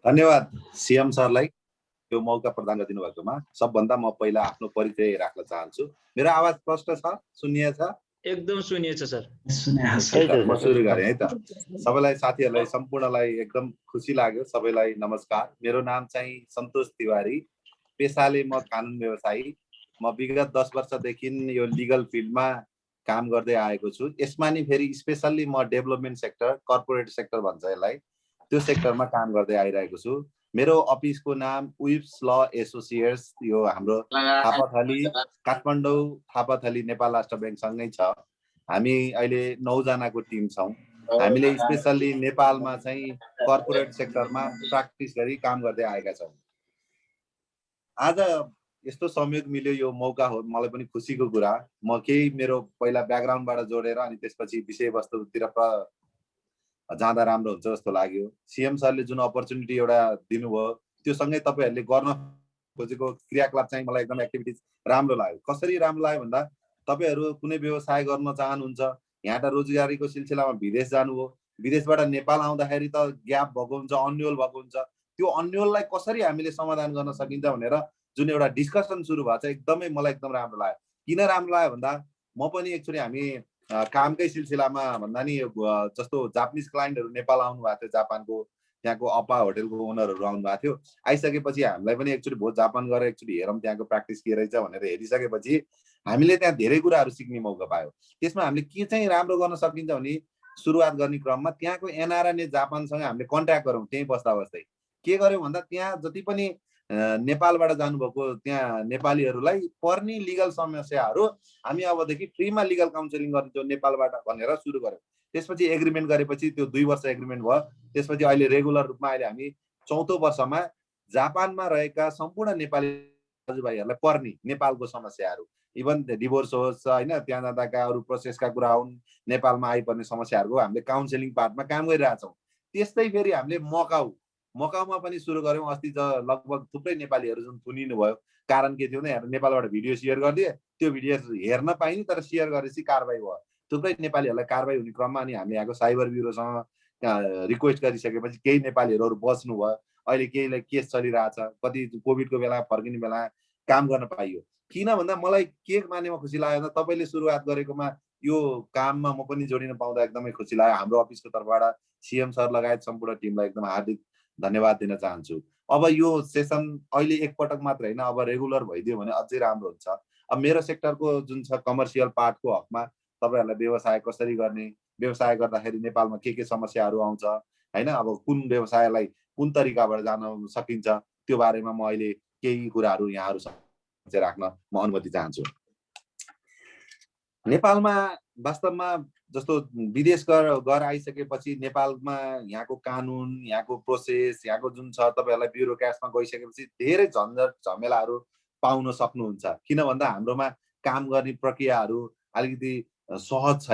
धन्यवाद सीएम सरलाई यो मौका प्रदान गरिदिनु भएकोमा। सबभन्दा म पहिला आफ्नो परिचय राख्न चाहन्छु। मेरो आवाज स्पष्ट छ, सुनिए छ? एकदम सुनिए छ सर। म सुरु गरेँ है त। सबैलाई, साथीहरूलाई सम्पूर्णलाई एकदम खुसी लाग्यो। सबैलाई नमस्कार। मेरो नाम चाहिँ सन्तोष तिवारी, पेसाले म कानुन व्यवसायी। म विगत 10 वर्षदेखि यो लिगल फिल्डमा काम गर्दै आएको छु। यसमा नि फेरि स्पेसल्ली म डेभलपमेन्ट सेक्टर, कर्पोरेट सेक्टर भन्छ यसलाई, त्यो सेक्टरमा काम गर्दै आइरहेको छु। मेरो अफिसको नाम विप्स ल एसोसिएट्स, यो हाम्रो थापाथली, काठमाडौँ थापाथली नेपाल राष्ट्र ब्याङ्कसँगै छ। हामी अहिले 9 जनाको टिम छौँ। हामीले स्पेसल्ली नेपालमा चाहिँ कर्पोरेट सेक्टरमा प्र्याक्टिस गरी काम गर्दै आएका छौँ। आज यस्तो संयोग मिल्यो, यो मौका हो, मलाई पनि खुसीको कुरा। म केही मेरो पहिला ब्याकग्राउन्डबाट जोडेर अनि त्यसपछि विषयवस्तुतिर जाँदा राम्रो हुन्छ जस्तो लाग्यो। सीएम सरले जुन अपर्च्युनिटी एउटा दिनुभयो, त्यो सँगै तपाईँहरूले गर्न खोजेको क्रियाकलाप चाहिँ मलाई एकदम एक्टिभिटिज राम्रो लाग्यो। कसरी राम्रो लाग्यो भन्दा, तपाईँहरू कुनै व्यवसाय गर्न चाहनुहुन्छ, यहाँ त रोजगारीको सिलसिलामा विदेश जानुभयो, विदेशबाट नेपाल आउँदाखेरि त ग्याप भएको हुन्छ, अन्यल भएको हुन्छ। त्यो अन्यललाई कसरी हामीले समाधान गर्न सकिन्छ भनेर जुन एउटा डिस्कसन सुरु भएको छ, एकदमै मलाई एकदम राम्रो लाग्यो। किन राम्रो लाग्यो भन्दा, म पनि एक्चुअली हामी कामकै सिलसिलामा भन्दा नि जस्तो जापानिज क्लाइन्टहरू नेपाल आउनु भएको थियो, जापानको त्यहाँको अपा होटेलको ओनरहरू आउनु भएको थियो। आइसकेपछि हामीलाई पनि एक्चुअली भोट जापान गएर एक्चुअली हेरौँ त्यहाँको प्र्याक्टिस के रहेछ भनेर हेरिसकेपछि हामीले त्यहाँ धेरै कुराहरू सिक्ने मौका पायो। त्यसमा हामीले के चाहिँ राम्रो गर्न सकिन्छ भने, सुरुवात गर्ने क्रममा त्यहाँको एनआरएनए जापानसँग हामीले कन्ट्याक्ट गरौँ। त्यहीँ बस्दा बस्दै के गर्यौँ भन्दा, त्यहाँ जति पनि नेपालबाट जानुभएको त्यहाँ नेपालीहरूलाई पर्ने लिगल समस्याहरू हामी अबदेखि फ्रीमा लिगल काउन्सिलिङ गर्छौँ नेपालबाट भनेर सुरु गऱ्यौँ। त्यसपछि एग्रिमेन्ट गरेपछि त्यो 2 वर्ष एग्रिमेन्ट भयो। त्यसपछि अहिले रेगुलर रूपमा अहिले हामी 4औं वर्षमा जापानमा रहेका सम्पूर्ण नेपाली दाजुभाइहरूलाई पर्ने नेपालको समस्याहरू, इभन डिभोर्स होस् होइन, त्यहाँ जाँदाका अरू प्रोसेसका कुरा हुन्, नेपालमा आइपर्ने समस्याहरूको हामीले काउन्सिलिङ पार्टमा काम गरिरहेछौँ। त्यस्तै फेरि हामीले मकाउमा पनि सुरु गऱ्यौँ। अस्ति लगभग थुप्रै नेपालीहरू जुन थुनिनु भयो, कारण के थियो भने नेपालबाट भिडियो सेयर गरिदिए, त्यो भिडियो हेर्न पाइने तर सेयर गरेपछि कारबाही भयो। थुप्रै नेपालीहरूलाई कारबाही हुने क्रममा अनि हामीले यहाँको साइबर ब्युरोसँग रिक्वेस्ट गरिसकेपछि केही नेपालीहरू बच्नु भयो। अहिले केहीलाई केस चलिरहेछ, कति कोभिडको बेला फर्किने बेला काम गर्न पाइयो। किन भन्दा मलाई के मानेमा खुसी लाग्यो भन्दा, तपाईँले सुरुवात गरेकोमा यो काममा म पनि जोडिन पाउँदा एकदमै खुसी लाग्यो। हाम्रो अफिसको तर्फबाट सीएम सर लगायत सम्पूर्ण टिमलाई एकदम हार्दिक धन्यवाद दिन चाहन्छु। अब यो सेसन अहिले एकपटक मात्र होइन, अब रेगुलर भइदियो भने अझै राम्रो हुन्छ। अब मेरो सेक्टरको जुन छ कमर्सियल पार्टको हकमा तपाईँहरूलाई व्यवसाय कसरी गर्ने, व्यवसाय गर्दाखेरि नेपालमा के समस्याहरू आउँछ होइन, अब कुन व्यवसायलाई कुन तरिकाबाट जान सकिन्छ, त्यो बारेमा म अहिले केही कुराहरू यहाँहरू राख्न म अनुमति चाहन्छु। नेपालमा वास्तवमा जस्तो विदेश गएर आइसकेपछि नेपालमा यहाँको कानुन, यहाँको प्रोसेस, यहाँको जुन छ तपाईँहरूलाई ब्युरोक्राट्समा गइसकेपछि धेरै झन्झट झमेलाहरू पाउन सक्नुहुन्छ। किन भन्दा हाम्रोमा काम गर्ने प्रक्रियाहरू अलिकति सहज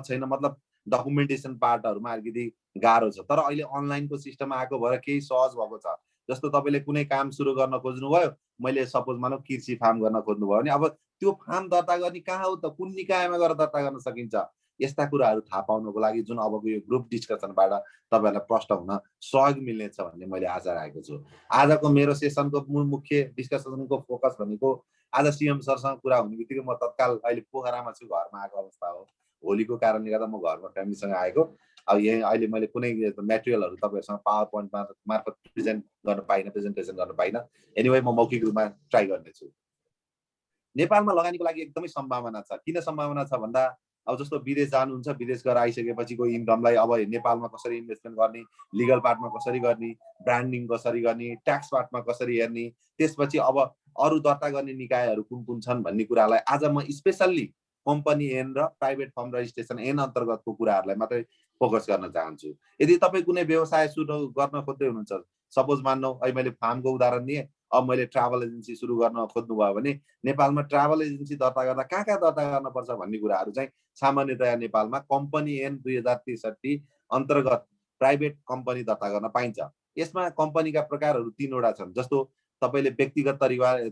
छैन, मतलब डकुमेन्टेसन पार्टहरूमा अलिकति गाह्रो छ। तर अहिले अनलाइनको सिस्टम आएको भएर केही सहज भएको छ। जस्तो तपाईँले कुनै काम सुरु गर्न खोज्नुभयो, मैले सपोज मानौ कृषि फार्म गर्न खोज्नुभयो भने अब त्यो फार्म दर्ता गर्ने कहाँ हो त, कुन निकायमा गएर दर्ता गर्न सकिन्छ, यस्ता कुराहरू थाहा पाउनको लागि जुन अबको यो ग्रुप डिस्कसनबाट तपाईँहरूलाई प्रष्ट हुन सहयोग मिल्नेछ भन्ने मैले आशा राखेको छु। आजको मेरो सेसनको मुख्य डिस्कसनको फोकस भनेको, आज सीएम सरसँग कुरा हुने बित्तिकै म तत्काल अहिले पोखरामा छु, घरमा आएको अवस्था हो। होलीको कारणले गर्दा म घरमा फ्यामिलीसँग आएको। अब यही अहिले मैले कुनै मेटेरियलहरू तपाईँहरूसँग पावर पोइन्ट मार्फत प्रेजेन्टेसन गर्न पाइनँ। एनिवे म मौखिक रूपमा ट्राई गर्नेछु। नेपालमा लगानीको लागि एकदमै सम्भावना छ। किन सम्भावना छ भन्दा, अब जस्तो विदेश जानुहुन्छ, विदेश गएर आइसकेपछिको इन्कमलाई अब नेपालमा कसरी इन्भेस्टमेन्ट गर्ने, लिगल पार्टमा कसरी गर्ने, ब्रान्डिङ कसरी गर्ने, ट्याक्स पार्टमा कसरी हेर्ने, त्यसपछि अब अरू दर्ता गर्ने निकायहरू कुन छन् भन्ने कुरालाई आज म स्पेसल्ली कम्पनी ऐन र प्राइभेट फर्म रजिस्ट्रेसन ऐन अन्तर्गतको कुराहरूलाई मात्रै फोकस गर्न चाहन्छु। यदि तपाईँ कुनै व्यवसाय सुरु गर्न खोज्दै हुनुहुन्छ, सपोज मान्नु अहिले मैले फार्मको उदाहरण दिएँ, अब मैले ट्राभल एजेन्सी सुरु गर्न खोज्नुभयो भने नेपालमा ट्राभल एजेन्सी दर्ता गर्दा कहाँ दर्ता गर्नुपर्छ भन्ने कुराहरू चाहिँ सामान्यतया नेपालमा कम्पनी ऐन 2063 अन्तर्गत प्राइभेट कम्पनी दर्ता गर्न पाइन्छ। यसमा कम्पनीका प्रकारहरू 3वटा छन्। जस्तो तपाईँले व्यक्तिगत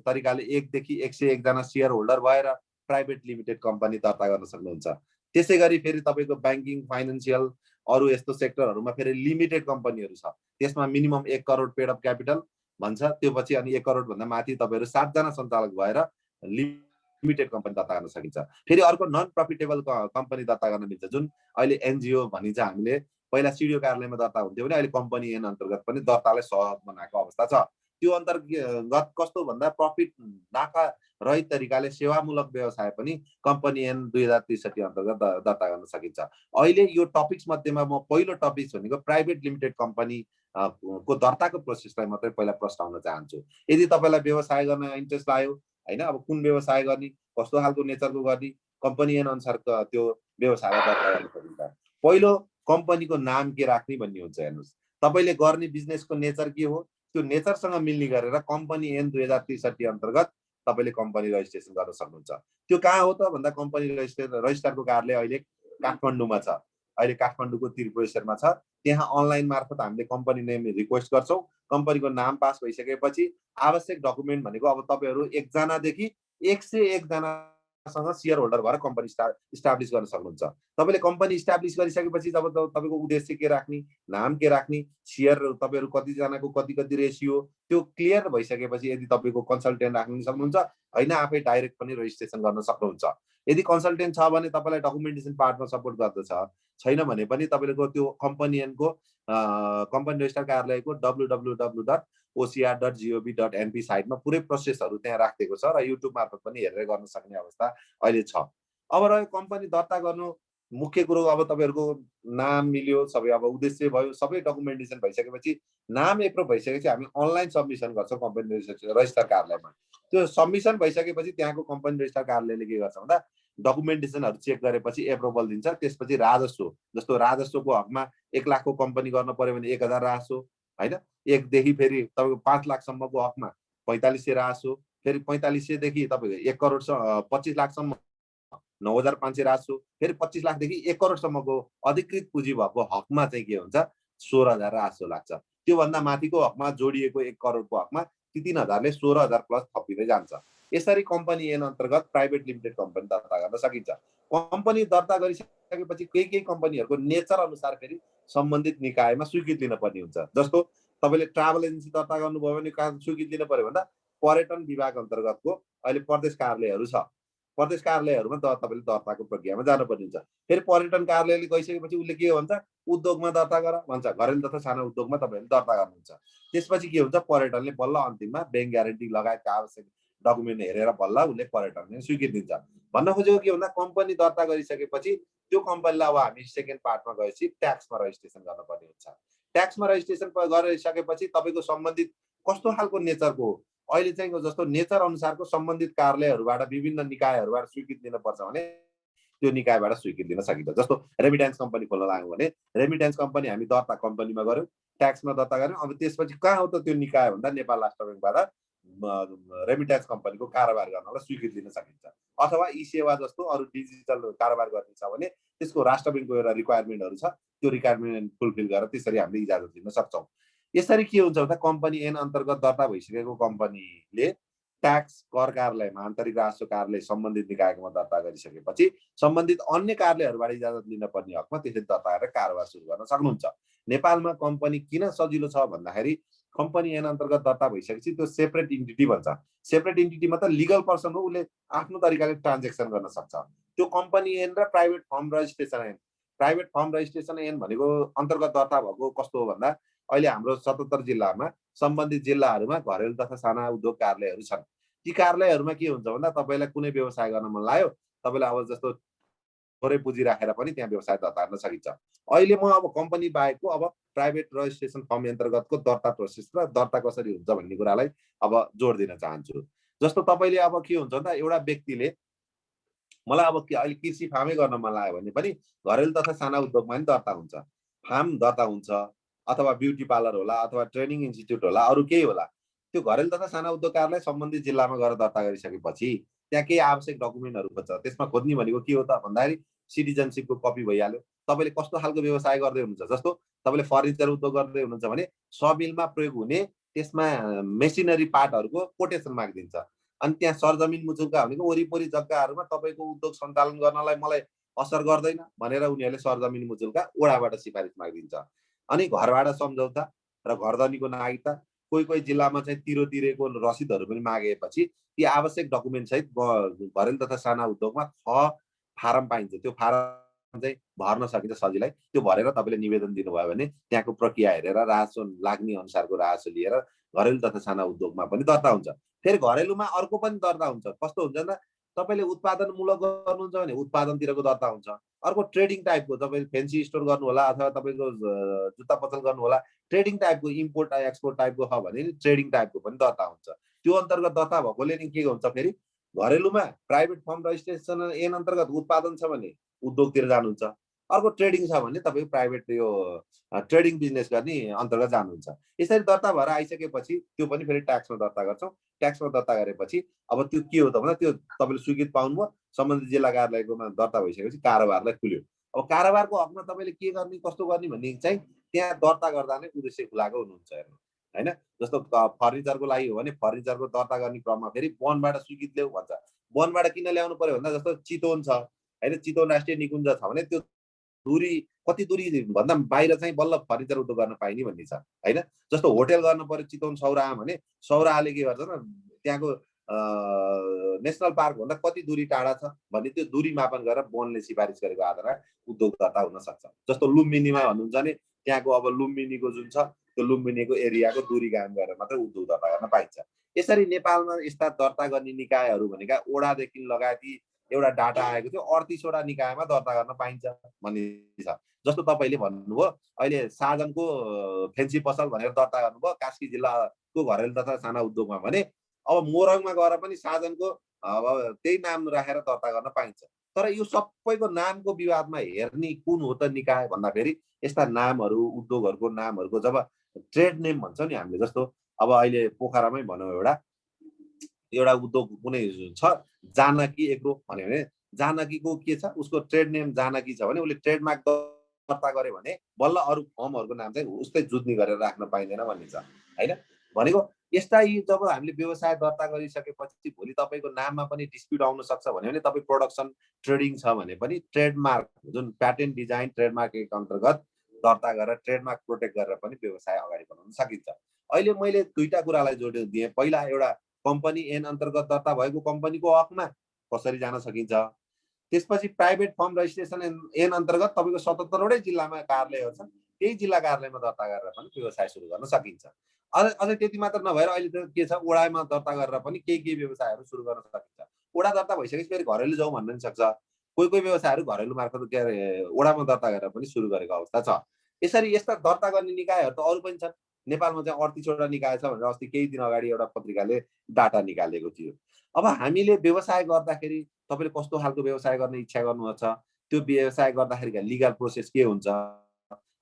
तरिकाले 1 देखि 101 जना सेयर होल्डर भएर प्राइभेट लिमिटेड कम्पनी दर्ता गर्न सक्नुहुन्छ। त्यसै गरी फेरि तपाईँको ब्याङ्किङ, फाइनेन्सियल, अरू यस्तो सेक्टरहरूमा फेरि लिमिटेड कम्पनीहरू छ। त्यसमा minimum 1 crore paid of capital भन्छ। त्यो पछि अनि 1 करोड भन्दा माथि तपाईहरु 7 जना सञ्चालक भएर लिमिटेड कम्पनी दर्ता गर्न सकिन्छ। फेरि अर्को नन प्रफिटेबल कम्पनी दर्ता गर्न मिल्छ, जुन अहिले एनजिओ भनिन्छ। हामीले पहिला सिडिओ कार्यालयमा दर्ता हुन्थ्यो भने अहिले कम्पनी ऐन अन्तर्गत पनि दर्तालाई सहज बनाएको अवस्था छ। त्यो अन्तर्गत कस्तो भन्दा प्रफिट नाफा रहित तरिकाले सेवामूलक व्यवसाय पनि कम्पनी ऐन 2063 अन्तर्गत दर्ता गर्न सकिन्छ। अहिले यो टपिक्स मध्येमा म पहिलो टपिक्स भनेको प्राइभेट लिमिटेड कम्पनी को दर्ताको प्रोसेसलाई मात्रै पहिला प्रस्ताउन चाहन्छु। यदि तपाईलाई व्यवसाय गर्न इन्ट्रेस्ट लाग्यो हैन, अब कुन व्यवसाय गर्ने, कस्तो खालको नेचरको गर्ने, कम्पनी ऐन अनुसार त्यो व्यवसायलाई दर्ता गर्न सकिन्छ। पहिलो कम्पनीको नाम के राख्ने भन्ने हुन्छ। हेर्नुस्, तपाईले गर्ने बिजनेसको नेचर के हो, त्यो नेचरसँग मिल्ने गरेर कम्पनी ऐन 2063 अन्तर्गत तपाईले कम्पनी रजिस्ट्रेसन गर्न सक्नुहुन्छ। त्यो कहाँ हो त भन्दा कम्पनी रजिस्ट्रारको कार्यालय अहिले काठमाडौँमा छ। अहिले काठमाडौँको त्रिपुरेश्वरमा छ। त्यहाँ अनलाइन मार्फत हामीले कम्पनी नेम रिक्वेस्ट गर्छौं। कम्पनीको नाम पास भइसकेपछि आवश्यक डकुमेन्ट भनेको अब तपाईहरु 1 जनादेखि 101 जनासँग शेयर होल्डर भएर कम्पनी इस्टाब्लिश गर्न सक्नुहुन्छ। तपाईले कम्पनी इस्टाब्लिश गरिसकेपछि जब तपाईको उद्देश्य के राख्ने, नाम के राख्ने, शेयर तपाईहरु कति जनाको कति कति रेशियो, त्यो क्लियर भइसकेपछि यदि तपाईको कन्सल्टेन्ट राख्न सक्नुहुन्छ, हैन आफै डाइरेक्ट पनि रजिस्ट्रेसन गर्न सक्नुहुन्छ। यदि कन्सल्टेन्ट छ भने तपाईलाई डकुमेन्टेसन पार्टमा सपोर्ट गर्दछ, छैन भने पनि तपाईको त्यो कम्पनी ऐनको कम्पनी रजिस्ट्रार कार्यालयको www.ocr.gov.np साइटमा पुरै प्रोसेसहरु त्यहाँ राखिएको छ र युट्युब मार्फत पनि हेरेर गर्न सक्ने अवस्था अहिले छ। अब रह्यो कम्पनी दर्ता गर्नु, मुख्य कुरो अब तपाईहरुको नाम मिल्यो, सबै अब उद्देश्य भयो, सबै डकुमेन्टेसन भइसकेपछि नाम एप्रुभ भइसकेपछि हामी अनलाइन सबमिसन गर्छौं कम्पनी रजिस्ट्रार कार्यालयमा। त्यो सबमिसन भइसकेपछि त्यहाँको कम्पनी रजिस्ट्रार कार्यालयले के गर्छ भन्दा डकुमेन्टेसनहरु चेक गरेपछि एप्रुभल दिन्छ। त्यसपछि राजस्व, जस्तो राजस्वको हकमा 1 लाखको कम्पनी गर्न पर्यो भने 1000 राजस्व, हैन 1 देखि फेरि तपाईको 5 लाख सम्मको हकमा 4500 राजस्व, फेरि 4500 देखि तपाईको 1 करोड 25 लाख सम्म 9500 राजस्व, फेरि 25 लाख देखि 1 करोड सम्मको अधिकृत पुँजी भएको हकमा चाहिँ के हुन्छ 16000 राजस्व लाग्छ। त्यो भन्दा माथिको हकमा जोडिएको 1 करोडको हकमा ती 3000 ले 16000 प्लस थपिँदै जान्छ। यसरी कम्पनी ऐन अन्तर्गत प्राइभेट लिमिटेड कम्पनी दर्ता गर्न सकिन्छ। कम्पनी दर्ता गरिसकेपछि केही कम्पनीहरुको नेचर अनुसार फेरि सम्बन्धित निकायमा स्वीकृति लिन पर्ने हुन्छ। जस्तो तपाईले ट्राभल एजेन्सी दर्ता गर्नुभयो भने कहाँ स्वीकृति लिन पर्यो भन्दा पर्यटन विभाग अन्तर्गतको अहिले प्रदेश कार्यालयहरु छ। प्रदेश कार्यालयहरुमा तपाईले दर्ताको प्रक्रियामा जानुपर्ने हुन्छ। फेरि पर्यटन कार्यालयले गइसकेपछि उले के भन्छ, उद्योगमा दर्ता गर भन्छ। घरेलु तथा सानो उद्योगमा तपाईले दर्ता गर्नुहुन्छ। त्यसपछि के हुन्छ, पर्यटनले बल्ल अन्तिममा बैंक ग्यारेन्टी लगायतका आवश्यक डकुमेन्ट हेरेर बल्ल उले पर्यटनले स्वीकृति दिन्छ। भन्न खोजेको के भन्दा कम्पनी दर्ता गरिसकेपछि त्यो कम्पनीलाई अब हामी सेकेन्ड पार्टमा गएपछि ट्याक्समा रजिस्ट्रेसन गर्नुपर्ने हुन्छ। ट्याक्समा रजिस्ट्रेसन गरिसकेपछि तपाईको सम्बन्धित कस्तो खालको नेचरको हो, अहिले चाहिँ जस्तो नेचर अनुसारको सम्बन्धित कार्यालयहरुबाट विभिन्न निकायहरुबाट स्वीकृति लिनुपर्छ भने त्यो निकायबाट स्वीकृति लिन सकिन्छ। जस्तो रेमिट्यान्स कम्पनी खोल्न लाग्यौं भने रेमिट्यान्स कम्पनी हामी दर्ता कम्पनीमा गर्यौं, ट्याक्समा दर्ता गर्यौं। अब त्यसपछि कहाँ हो त त्यो निकाय भन्दा नेपाल राष्ट्र बैंकबाट रेमिट्यान्स कम्पनीको कारोबार गर्नलाई स्वीकृति लिन सकिन्छ। अथवा ई सेवा जस्तो अरु डिजिटल कारोबार गर्ने छ भने त्यसको राष्ट्र बैंकको एउटा रिक्वायरमेन्टहरु छ, त्यो रिक्वायरमेन्ट फुलफिल गरेर त्यसरी हामीले इजाजत दिन सक्छौं। यसरी के हुन्छ भन्दा कम्पनी ऐन अन्तर्गत दर्ता भइसकेको कम्पनीले ट्याक्स कर कार्यालयमा, आन्तरिक राजस्व कार्यालय सम्बन्धित निकायकोमा दर्ता गरिसकेपछि सम्बन्धित अन्य कार्यालयहरुबाट इजाजत लिन पर्ने हकमा त्यसरी दर्ता गरेर कारोबार सुरु गर्न सक्नुहुन्छ। नेपालमा कम्पनी किन सजिलो छ भन्दाखेरि कम्पनी ऐन अन्तर्गत दर्ता भइसकेपछि त्यो सेपरेट इन्टिटी भन्छ। सेपरेट इन्टिटी मतलब लिगल पर्सन हो, उले आफ्नो तरिकाले ट्रान्जेक्सन गर्न सक्छ। त्यो कम्पनी ऐन र प्राइभेट फर्म रजिस्ट्रेसन ऐन, प्राइभेट फर्म रजिस्ट्रेसन ऐन भनेको अन्तर्गत दर्ता भएको कस्तो हो भन्दा अहिले हाम्रो 77 जिल्लामा सम्बन्धित जिल्लाहरुमा घरेलु तथा साना उद्योग कार्यालयहरु छन्। ती कार्यालयहरुमा के हुन्छ भन्दा तपाईलाई कुनै व्यवसाय गर्न मन लाग्यो, तपाईलाई अब जस्तो थोरै पुँजी राखेर पनि त्यहाँ व्यवसाय दर्ता गर्न सकिन्छ। अहिले म अब कम्पनी बाहेकको अब प्राइभेट रजिस्ट्रेसन फर्म अन्तर्गतको दर्ता प्रोसेस र दर्ता कसरी हुन्छ भन्ने कुरालाई अब जोड दिन चाहन्छु। जस्तो तपाईले अब के हुन्छ भन्दा एउटा व्यक्तिले मलाई अब अहिले कृषि फार्मै गर्न मन लाग्यो भने पनि घरेलु तथा साना उद्योगमा नि दर्ता हुन्छ। फार्म दर्ता हुन्छ अथवा ब्युटी पार्लर होला अथवा ट्रेनिङ इन्स्टिट्युट होला, अरु केही होला। त्यो घरेलु तथा साना उद्योग कार्यालय सम्बन्धित जिल्लामा गएर दर्ता गरिसकेपछि त्यहाँ केही आवश्यक डकुमेन्टहरु खोज्छ। त्यसमा खोज्ने भनेको के हो त भन्दाखेरि सिटिजनशिपको कपी भइहाल्यो। तपाईले कस्तो खालको व्यवसाय गर्दै हुनुहुन्छ, जस्तो तपाईले फर्निचर उद्योग गर्दै हुनुहुन्छ भने सबिलमा प्रयोग हुने त्यसमा मेसिनरी पार्टहरुको कोटेसन माग्दिन्छ। अनि त्यहाँ सरजमिन मुचुल्का भनेको वरिपरि जग्गाहरुमा तपाईको उद्योग सञ्चालन गर्नलाई मलाई असर गर्दैन भनेर उनीहरुले सरजमिन मुचुल्का ओडाबाट सिफारिस माग्दिन्छ। अनि घरबाट सम्झौता, र घरधनीको नागरिकता, कोही कोही जिल्लामा चाहिँ तिरेको रसिदहरू पनि मागेपछि ती आवश्यक डकुमेन्ट सहित घरेलु तथा साना उद्योगमा फारम पाइन्छ। त्यो फारम चाहिँ भर्न सकिन्छ सजिलै। त्यो भरेर तपाईँले निवेदन दिनुभयो भने त्यहाँको प्रक्रिया हेरेर राजस्व लाग्ने अनुसारको राजस्व लिएर घरेलु तथा साना उद्योगमा पनि दर्ता हुन्छ। फेरि घरेलुमा अर्को पनि दर्ता हुन्छ। कस्तो हुन्छ भन्दा तपाईँले उत्पादनमूलक गर्नुहुन्छ भने उत्पादनतिरको दर्ता हुन्छ। अर्को ट्रेडिङ टाइपको, तपाईँ फेन्सी स्टोर गर्नु होला अथवा तपाईँको जुत्ता पसल गर्नु होला, ट्रेडिङ टाइपको इम्पोर्ट एक्सपोर्ट टाइपको छ भने नि ट्रेडिङ टाइपको पनि दर्ता हुन्छ। त्यो अन्तर्गत दर्ता भएकोले नि के हुन्छ, फेरि घरेलुमा प्राइभेट फर्म रजिस्ट्रेसन ऐन अन्तर्गत उत्पादन छ भने उद्योगतिर जानुहुन्छ। अर्को ट्रेडिङ छ भने तपाईँ प्राइभेट यो ट्रेडिङ बिजनेस गर्ने अन्तर्गत जानुहुन्छ। यसरी दर्ता भएर आइसकेपछि त्यो पनि फेरि ट्याक्समा दर्ता गर्छौँ। ट्याक्समा दर्ता गरेपछि अब त्यो के हो त भन्दा त्यो तपाईँले स्वीकृत पाउनुभयो, सम्बन्धित जिल्ला कार्यालयकोमा दर्ता भइसकेपछि कारोबारलाई खुल्यो। अब कारोबारको हकमा तपाईँले के गर्ने कस्तो गर्ने भन्ने चाहिँ त्यहाँ दर्ता गर्दा नै उद्देश्य खुलाएको हुनुहुन्छ हेर्नु, होइन? जस्तो फर्निचरको लागि हो भने फर्निचरको दर्ता गर्ने क्रममा फेरि वनबाट स्वीकृत ल्याऊ भन्छ। वनबाट किन ल्याउनु पर्यो भन्दा जस्तो चितवन छ, होइन? चितवन राष्ट्रिय निकुञ्ज छ भने त्यो दूरी कति दूरी भन्दा बाहिर चाहिँ बल्ल फर्निचर उद्योग गर्न पाइने भन्ने छ, होइन? जस्तो होटेल गर्नु पर्यो चितवन सौराहा भने सौराहाले के गर्छ न त्यहाँको नेसनल पार्क भन्दा कति दूरी टाढा छ भन्ने त्यो दूरी मापन गरेर वनले सिफारिस गरेको आधारमा उद्योग दर्ता हुन सक्छ। जस्तो लुम्बिनीमा भन्नुहुन्छ भने त्यहाँको अब लुम्बिनीको जुन छ त्यो लुम्बिनीको एरियाको दूरी कायम गरेर मात्रै उद्योग दर्ता गर्न पाइन्छ। यसरी नेपालमा यस्ता दर्ता गर्ने निकायहरू भनेका ओडादेखि लगायती एउटा डाटा आएको थियो 38वटा निकायमा दर्ता गर्न पाइन्छ भन्ने छ। जस्तो तपाईँले भन्नुभयो अहिले साजनको फेन्सी पसल भनेर दर्ता गर्नुभयो कास्की जिल्लाको घरेलु तथा साना उद्योगमा भने अब मोरङमा गएर पनि साजनको अब त्यही नाम राखेर दर्ता गर्न पाइन्छ। तर यो सबैको नामको विवादमा हेर्ने कुन हो त निकाय भन्दाखेरि यस्ता नामहरू उद्योगहरूको नामहरूको जब ट्रेड नेम भन्छौँ नि हामीले, जस्तो अब अहिले पोखरामै भनौँ एउटा उद्योग कुनै छ जानकी एग्रो भन्यो भने जानकीको के छ उसको ट्रेड नेम जानकी छ भने उसले ट्रेडमार्क दर्ता गर्यो भने बल्ल अरू फर्महरूको नाम चाहिँ उस्तै जुझ्ने गरेर राख्न पाइँदैन भन्ने छ, होइन? भनेको यस्ता यी जब हामीले व्यवसाय दर्ता गरिसकेपछि भोलि तपाईँको नाममा पनि डिस्प्युट आउन सक्छ भने तपाईँ प्रोडक्सन ट्रेडिङ छ भने पनि ट्रेडमार्क जुन प्याटेन्ट डिजाइन ट्रेडमार्क एक अन्तर्गत दर्ता गरेर ट्रेडमार्क प्रोटेक्ट गरेर पनि व्यवसाय अगाडि बढाउन सकिन्छ। अहिले मैले दुईटा कुरालाई जोडेर दिएँ। पहिला एउटा कम्पनी ऐन अन्तर्गत दर्ता भएको कम्पनीको हकमा कसरी जान सकिन्छ, त्यसपछि प्राइभेट फर्म रजिस्ट्रेसन ऐन अन्तर्गत तपाईँको 77वटै जिल्लामा कार्यालयहरू छन्, त्यही जिल्ला कार्यालयमा दर्ता गरेर पनि व्यवसाय सुरु गर्न सकिन्छ। अझै त्यति मात्र नभएर अहिले त के छ ओडामा दर्ता गरेर पनि केही व्यवसायहरू सुरु गर्न सकिन्छ। ओडा दर्ता भइसकेपछि फेरि घरेलु जाउँ भन्न पनि सक्छ। कोही व्यवसायहरू घरेलु मार्फत के अरे ओडामा दर्ता गरेर पनि सुरु गरेको अवस्था छ। यसरी यस्ता दर्ता गर्ने निकायहरू त अरू पनि छन्। नेपालमा चाहिँ 38वटा निकाय छ भनेर अस्ति केही दिन अगाडि एउटा पत्रिकाले डाटा निकालेको थियो। अब हामीले व्यवसाय गर्दाखेरि तपाईँले कस्तो खालको व्यवसाय गर्ने इच्छा गर्नुहुन्छ, त्यो व्यवसाय गर्दाखेरिका लिगल प्रोसेस के हुन्छ,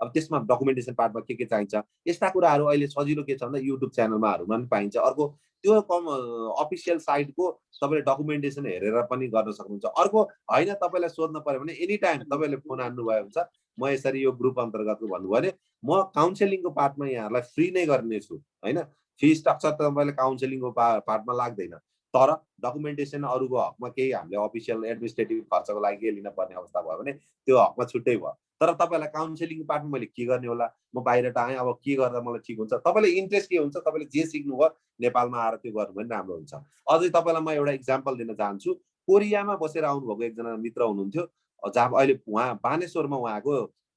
अब त्यसमा डकुमेन्टेसन पार्टमा के चाहिन्छ, यस्ता कुराहरू अहिले सजिलो के छ भन्दा युट्युब च्यानलमाहरूमा पनि पाइन्छ। अर्को त्यो अफिसियल साइटको तपाईँले डकुमेन्टेसन हेरेर पनि गर्न सक्नुहुन्छ। अर्को होइन तपाईँलाई सोध्न पर्यो भने एनी टाइम तपाईँले फोन हान्नुभयो हुन्छ, म यसरी यो ग्रुप अन्तर्गतको भन्नुभयो भने म काउन्सेलिङको पार्टमा यहाँहरूलाई फ्री नै गर्नेछु, होइन? फी स्ट्रक्चर त तपाईँले काउन्सेलिङको पार्टमा लाग्दैन, तर डकुमेन्टेसन अरूको हकमा केही हामीले अफिसियल एडमिनिस्ट्रेटिभ खर्चको लागि के लिन पर्ने अवस्था भयो भने त्यो हकमा छुट्टै भयो। तर तपाईँलाई काउन्सेलिङको पार्टमा मैले के गर्ने होला, म बाहिर आएँ, अब के गर्दा मलाई ठिक हुन्छ, तपाईँले इन्ट्रेस्ट के हुन्छ, तपाईँले जे सिक्नुभयो नेपालमा आएर त्यो गर्नु पनि राम्रो हुन्छ। अझै तपाईँलाई म एउटा इक्जाम्पल दिन चाहन्छु। कोरियामा बसेर आउनुभएको एकजना मित्र हुनुहुन्थ्यो, जहाँ अहिले उहाँ बानेश्वरमा उहाँको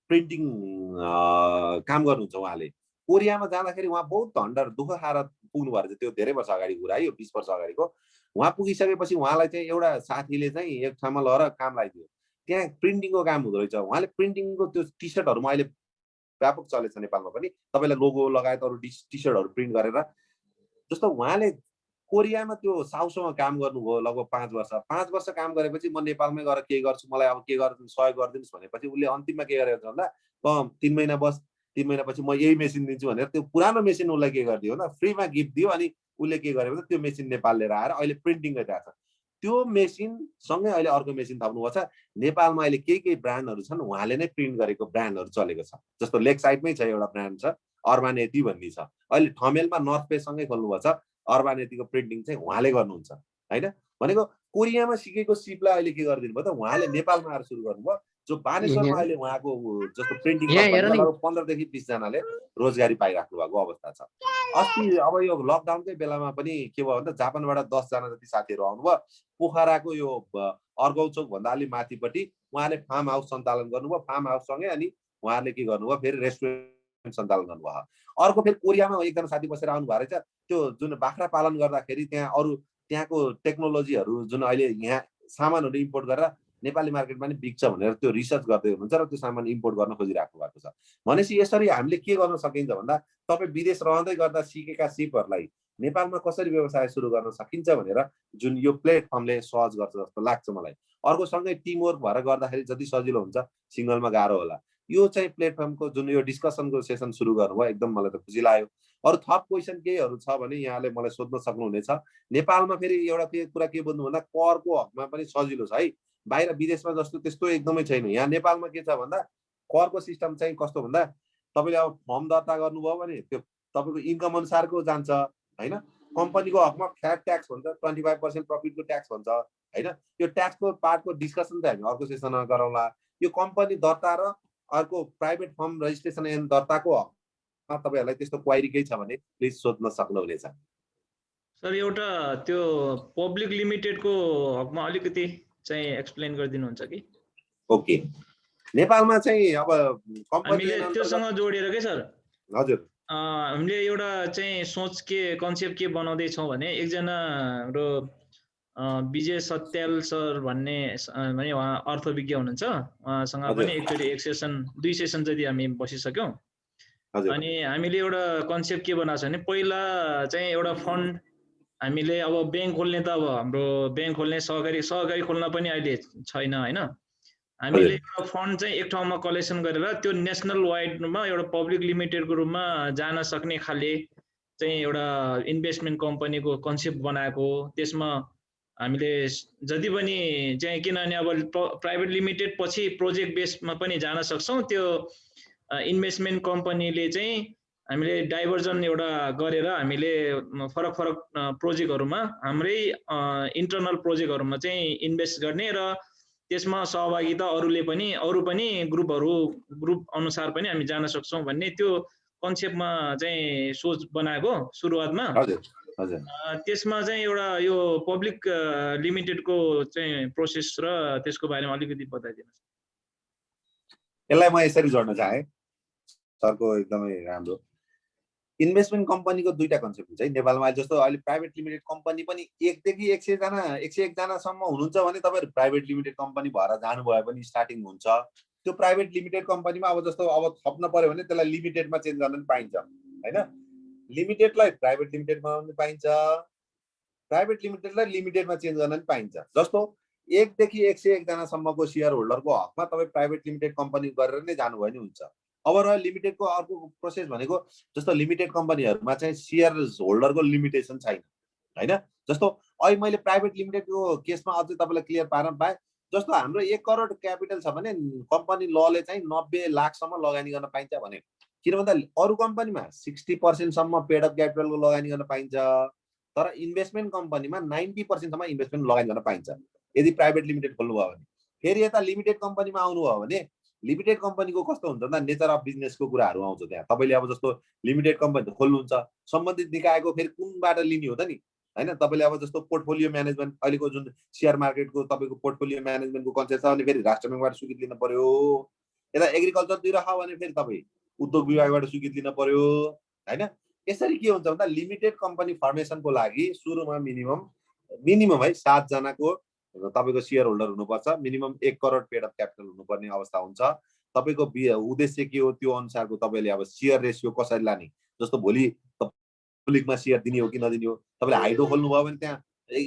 प्रिन्टिङ काम गर्नुहुन्छ। उहाँले कोरियामा जाँदाखेरि उहाँ बहुत धन्डर दुःख खाएर पुग्नु भएको छ। त्यो धेरै वर्ष अगाडि कुरा, यो 20 वर्ष अगाडिको। उहाँ पुगिसकेपछि उहाँलाई चाहिँ एउटा साथीले चाहिँ एक ठाउँमा लगेर काम लगाइदियो। त्यहाँ प्रिन्टिङको काम हुँदो रहेछ। उहाँले प्रिन्टिङको त्यो टी सर्टहरूमा अहिले व्यापक चलेछ नेपालमा पनि, तपाईँलाई लोगो लगायत अरू टी सर्टहरू प्रिन्ट गरेर। जस्तो उहाँले कोरियामा त्यो साउसोमा काम गर्नुभयो लगभग 5 वर्ष। 5 वर्ष काम गरेपछि म नेपालमै गएर के गर्छु, मलाई अब के गर्नु सहयोग गरिदिनुहोस् भनेपछि उसले अन्तिममा के गरेको छ भन्दा 3 महिना बस, 3 महिनापछि म यही मेसिन दिन्छु भनेर त्यो पुरानो मेसिन उसलाई के गरिदियो भन्दा फ्रीमा गिफ्ट दियो। अनि उसले के गर्यो भन्दा त्यो मेसिन नेपाल लिएर आएर अहिले प्रिन्टिङ गरिरहेको छ। त्यो मेसिन सँगै अहिले अर्को मेसिन थप्नुभएको छ। नेपालमा अहिले केही ब्रान्डहरू छन् उहाँले नै प्रिन्ट गरेको ब्रान्डहरू चलेको छ। जस्तो लेक साइडमै छ एउटा ब्रान्ड छ अर्बानेती भन्ने छ, अहिले ठमेलमा नर्थ पेसँगै खोल्नुभएको छ। अर्बानेतीको प्रिन्टिङ चाहिँ उहाँले गर्नुहुन्छ, होइन? भनेको कोरियामा सिकेको सिपलाई अहिले के गरिदिनु भयो त उहाँले नेपालमा आएर सुरु गर्नुभयो। जो बानेश्वरमा अहिले उहाँको जस्तो प्रिन्टिङ यहाँ हेर कम्पनीमा नि। लगभग 15 देखि 20 जनाले रोजगारी पाइराख्नु भएको अवस्था छ। अस्ति अब यो लकडाउनकै बेलामा पनि के भयो भन्दा जापानबाट 10 जना जति साथीहरू आउनुभयो। पोखराको यो अर्गौचोक भन्दा अलि माथिपट्टि उहाँले फार्म हाउस सञ्चालन गर्नुभयो। फार्म हाउससँगै अनि उहाँले के गर्नुभयो फेरि रेस्टुरेन्ट सञ्चालन गर्नुभयो। अर्को फेरि कोरियामा एकजना साथी बसेर आउनु भएको रहेछ। त्यो जुन बाख्रा पालन गर्दाखेरि त्यहाँ अरू त्यहाँको टेक्नोलोजीहरू जुन अहिले यहाँ सामानहरू इम्पोर्ट गरेर नेपाली मार्केटमा नि बिक्छ भनेर त्यो रिसर्च गर्दै हुनुहुन्छ र त्यो सामान इम्पोर्ट गर्न खोजिराख्नु भएको छ। भनेपछि यसरी हामीले के गर्न सकिन्छ भन्दा तपाईँ विदेश रहँदै गर्दा सिकेका सिपहरूलाई नेपालमा कसरी व्यवसाय सुरु गर्न सकिन्छ भनेर जुन यो प्लेटफर्मले सहज गर्छ जस्तो लाग्छ मलाई। अर्को सँगै टिमवर्क भएर गर्दाखेरि जति सजिलो हुन्छ सिङ्गलमा गाह्रो होला। यो चाहिँ प्लेटफर्मको जुन यो डिस्कसनको सेसन सुरु गर्नुभयो एकदम मलाई त खुसी लाग्यो। अरू थप क्वेसन केहीहरू छ भने यहाँले मलाई सोध्न सक्नुहुनेछ। नेपालमा फेरि एउटा कुरा के बुझ्नु भन्दा करको हकमा पनि सजिलो छ है। बाहिर विदेशमा जस्तो त्यस्तो एकदमै छैन। यहाँ नेपालमा के छ भन्दा करको सिस्टम चाहिँ कस्तो भन्दा तपाईँले अब फर्म दर्ता गर्नुभयो भने त्यो तपाईँको इन्कम अनुसारको जान्छ होइन। कम्पनीको हकमा फ्ल्याट ट्याक्स भन्छ, 25% प्रफिटको ट्याक्स भन्छ होइन। यो ट्याक्सको पार्टको डिस्कसन चाहिँ हामी अर्को सेसनमा गरौँला। यो कम्पनी दर्ता र अर्को प्राइभेट फर्म रजिस्ट्रेसन एन्ड दर्ताको हकमा तपाईँहरूलाई त्यस्तो क्वाइरी केही छ भने प्लिज सोध्न सक्नुहुनेछ। सर एउटा त्यो पब्लिक लिमिटेडको हकमा अलिकति चाहिँ एक्सप्लेन गरिदिनुहुन्छ कि? ओके, नेपालमा चाहिँ अब हामीले त्योसँग जोडेर के सर? हजुर, हामीले एउटा चाहिँ सोच के कन्सेप्ट के बनाउँदै छौँ भने एकजना हाम्रो विजय सत्याल सर भन्ने उहाँ अर्थविज्ञ हुनुहुन्छ। उहाँसँग पनि एकचोटि 1 सेसन 2 सेसन जति हामी बसिसक्यौँ। अनि हामीले एउटा कन्सेप्ट के बनाएको छ भने पहिला चाहिँ एउटा फन्ड हामीले अब ब्याङ्क खोल्ने त अब हाम्रो ब्याङ्क खोल्ने सहकारी खोल्न पनि अहिले छैन होइन। हामीले एउटा फन्ड चाहिँ एक ठाउँमा कलेक्सन गरेर त्यो नेसनल वाइडमा एउटा पब्लिक लिमिटेडको रूपमा जान सक्ने खाले चाहिँ एउटा इन्भेस्टमेन्ट कम्पनीको कन्सेप्ट बनाएको। त्यसमा हामीले जति पनि चाहिँ किनभने अब प्राइभेट लिमिटेड पछि प्रोजेक्ट बेसमा पनि जान सक्छौँ। त्यो इन्भेस्टमेन्ट कम्पनीले चाहिँ हामीले डाइभर्जन एउटा गरेर हामीले फरक फरक प्रोजेक्टहरूमा हाम्रै इन्टरनल प्रोजेक्टहरूमा चाहिँ इन्भेस्ट गर्ने र त्यसमा सहभागिता अरू पनि ग्रुप अनुसार पनि हामी जान सक्छौँ भन्ने त्यो कन्सेप्टमा चाहिँ सोच बनाएको सुरुवातमा। त्यसमा चाहिँ एउटा यो पब्लिक लिमिटेडको चाहिँ प्रोसेस र त्यसको बारेमा अलिकति बताइदिनुहोस्। यसलाई म यसरी जोड्न चाहे सरको एकदमै राम्रो। इन्भेस्टमेन्ट कम्पनीको दुईटा कन्सेप्ट हुन्छ है नेपालमा। जस्तो अहिले प्राइभेट लिमिटेड कम्पनी पनि 1 देखि 100 जना 101 जनासम्म हुनुहुन्छ भने तपाईँहरू प्राइभेट लिमिटेड कम्पनी भएर जानुभयो पनि स्टार्टिङ हुन्छ। त्यो प्राइभेट लिमिटेड कम्पनीमा अब जस्तो अब थप्न पर्यो भने त्यसलाई लिमिटेडमा चेन्ज गर्न पनि पाइन्छ होइन। लिमिटेडलाई प्राइभेट लिमिटेड बनाउन पनि पाइन्छ, प्राइभेट लिमिटेडलाई लिमिटेडमा चेन्ज गर्न पनि पाइन्छ। जस्तो 1 देखि 101 जनासम्मको सेयर होल्डरको हकमा तपाईँ प्राइभेट लिमिटेड कम्पनी गरेर नै जानुभयो भने हुन्छ। अब र लिमिटेडको अर्को प्रोसेस भनेको जस्तो लिमिटेड कम्पनीहरूमा चाहिँ सेयर होल्डरको लिमिटेसन छैन होइन। जस्तो अहिले मैले प्राइभेट लिमिटेडको केसमा अझै तपाईँलाई क्लियर पार्न पाएँ। जस्तो हाम्रो 1 करोड क्यापिटल छ भने कम्पनी लले चाहिँ 90 लाखसम्म लगानी गर्न पाइन्छ भने। किन भन्दा अरू कम्पनीमा 60% सम्म पेड अप क्यापिटलको लगानी गर्न पाइन्छ, तर इन्भेस्टमेन्ट कम्पनीमा 90% सम्म इन्भेस्टमेन्ट लगानी गर्न पाइन्छ यदि प्राइभेट लिमिटेड खोल्नुभयो भने। फेरि यता लिमिटेड कम्पनीमा आउनुभयो भने लिमिटेड कम्पनीको कस्तो हुन्छ भन्दा नेचर अफ बिजनेसको कुराहरू आउँछ त्यहाँ। तपाईँले अब जस्तो लिमिटेड कम्पनी खोल्नुहुन्छ, सम्बन्धित निकायको फेरि कुनबाट लिने हो त नि होइन। तपाईँले अब जस्तो पोर्टफोलियो म्यानेजमेन्ट अहिलेको जुन सेयर मार्केटको तपाईँको पोर्टफोलियो म्यानेजमेन्टको कन्सेप्ट छ भने फेरि राष्ट्र ब्याङ्कबाट स्वीकृति लिन पर्यो। यता एग्रिकल्चरतिर राख भने फेरि तपाईँ उद्योग विभागबाट स्वीकृति लिन पर्यो होइन। यसरी के हुन्छ भन्दा लिमिटेड कम्पनी फर्मेसनको लागि सुरुमा मिनिमम है 7 जनाको तपाईँको सेयर होल्डर हुनुपर्छ। Minimum 1 crore paid up capital हुनुपर्ने अवस्था हुन्छ। तपाईँको उद्देश्य के हो त्यो अनुसारको तपाईँले अब सेयर रेसियो कसरी लाने। जस्तो भोलि पब्लिकमा सेयर दिने हो कि नदिने हो। तपाईँले हाइड्रो खोल्नुभयो भने त्यहाँ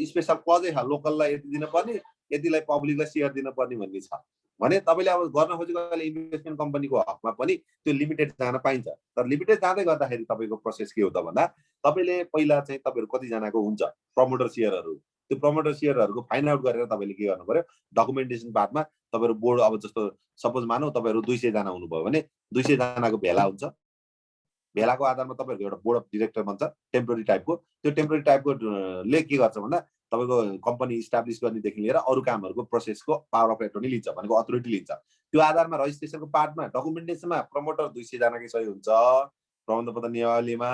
स्पेसल क्लजै छ, लोकललाई यति दिनुपर्ने, यतिलाई पब्लिकलाई सेयर दिनुपर्ने भन्ने छ भने तपाईँले अब गर्न खोजेको इन्भेस्टमेन्ट कम्पनीको हकमा पनि त्यो लिमिटेड जान पाइन्छ। तर लिमिटेड जाँदै गर्दाखेरि तपाईँको प्रोसेस के हो त भन्दा तपाईँले पहिला चाहिँ तपाईँहरू कतिजनाको हुन्छ प्रमोटर सेयरहरू, त्यो प्रमोटर सेयरहरूको फाइन्ड आउट गरेर तपाईँले के गर्नु पर्यो डकुमेन्टेसन पार्टमा तपाईँहरू बोर्ड अब जस्तो सपोज मानौ तपाईँहरू 200 जना हुनुभयो भने 200 जनाको भेला हुन्छ। भेलाको आधारमा तपाईँहरूको एउटा बोर्ड अफ डिरेक्टर भन्छ टेम्पोररी टाइपको। त्यो टेम्पोररी टाइपको ले के गर्छ भन्दा तपाईँको कम्पनी इस्टाब्लिस गर्नेदेखि लिएर अरू कामहरूको प्रोसेसको पावर अफ एटर्नी लिन्छ भनेको अथोरिटी लिन्छ। त्यो आधारमा रजिस्ट्रेसनको पार्टमा डकुमेन्टेसनमा प्रमोटर 200 जनाकै सही हुन्छ प्रबन्धपत्र नियमावलीमा,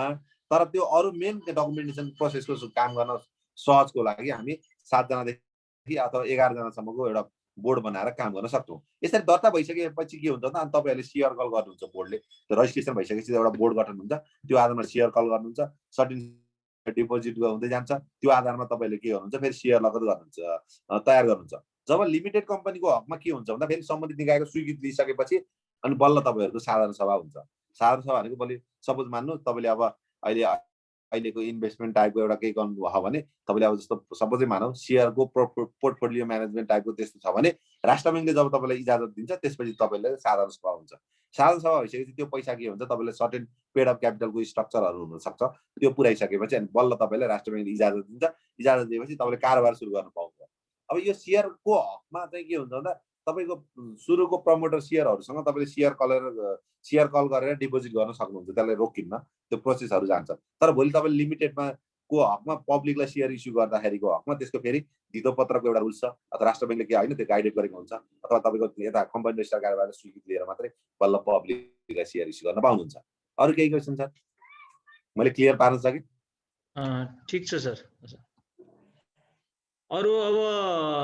तर त्यो अरू मेन डकुमेन्टेसन प्रोसेसको काम गर्न सहजको लागि हामी 7 जनादेखि अथवा 11 जनासम्मको एउटा बोर्ड बनाएर काम गर्न सक्छौँ। यसरी दर्ता भइसकेपछि के हुन्छ त, अनि तपाईँहरूले सेयर कल गर्नुहुन्छ, बोर्डले त्यो रजिस्ट्रेसन भइसकेपछि एउटा बोर्ड गठन हुन्छ, त्यो आधारमा सेयर कल गर्नुहुन्छ, सर्टिन डिपोजिट हुँदै जान्छ, त्यो आधारमा तपाईँले के गर्नुहुन्छ फेरि सेयर लगत गर्नुहुन्छ, तयार गर्नुहुन्छ। जब लिमिटेड कम्पनीको हकमा के हुन्छ भन्दा फेरि सम्बन्धित निकायको स्वीकृति लिइसकेपछि अनि बल्ल तपाईँहरूको साधारण सभा हुन्छ। साधारण सभा भनेको बलि सपोज मान्नु तपाईँले अब अहिलेको इन्भेस्टमेन्ट टाइपको एउटा केही गर्नुभयो भने तपाईँले अब जस्तो सपोजै मानौ सेयरको पोर्टफोलियो म्यानेजमेन्ट टाइपको त्यस्तो छ भने राष्ट्र ब्याङ्कले जब तपाईँलाई इजाजत दिन्छ त्यसपछि तपाईँले साधारण सभा हुन्छ। साधारण सभा भइसकेपछि त्यो पैसा के हुन्छ, तपाईँले सर्टेन पेड अफ क्यापिटलको स्ट्रक्चरहरू हुनसक्छ, त्यो पुऱ्याइसकेपछि अनि बल्ल तपाईँलाई राष्ट्र ब्याङ्कले इजाजत दिन्छ। इजाजत दिएपछि तपाईँले कारोबार सुरु गर्न पाउँछ। अब यो सेयरको हकमा चाहिँ के हुन्छ भन्दा तपाईँको सुरुको प्रमोटर सेयरहरूसँग तपाईँले सेयर कल गरेर डिपोजिट गर्न सक्नुहुन्छ, त्यसलाई रोकिन्न, त्यो प्रोसेसहरू जान्छ। तर भोलि तपाईँले लिमिटेडमा को हकमा पब्लिकलाई सेयर इस्यु गर्दाखेरिको हकमा त्यसको फेरि धितो पत्रको एउटा रुल्स छ, अथवा राष्ट्र ब्याङ्कले के होइन त्यो गाइडेड गरेको हुन्छ, अथवा तपाईँको यता कम्पनी रजिस्टर कार्यालयबाट स्वीकृति लिएर मात्रै बल्ल पब्लिकलाई सेयर इस्यु गर्न पाउनुहुन्छ। अरू केही क्वेसन सर? मैले क्लियर पार्न सकेँ? ठिक छ सर। अरू अब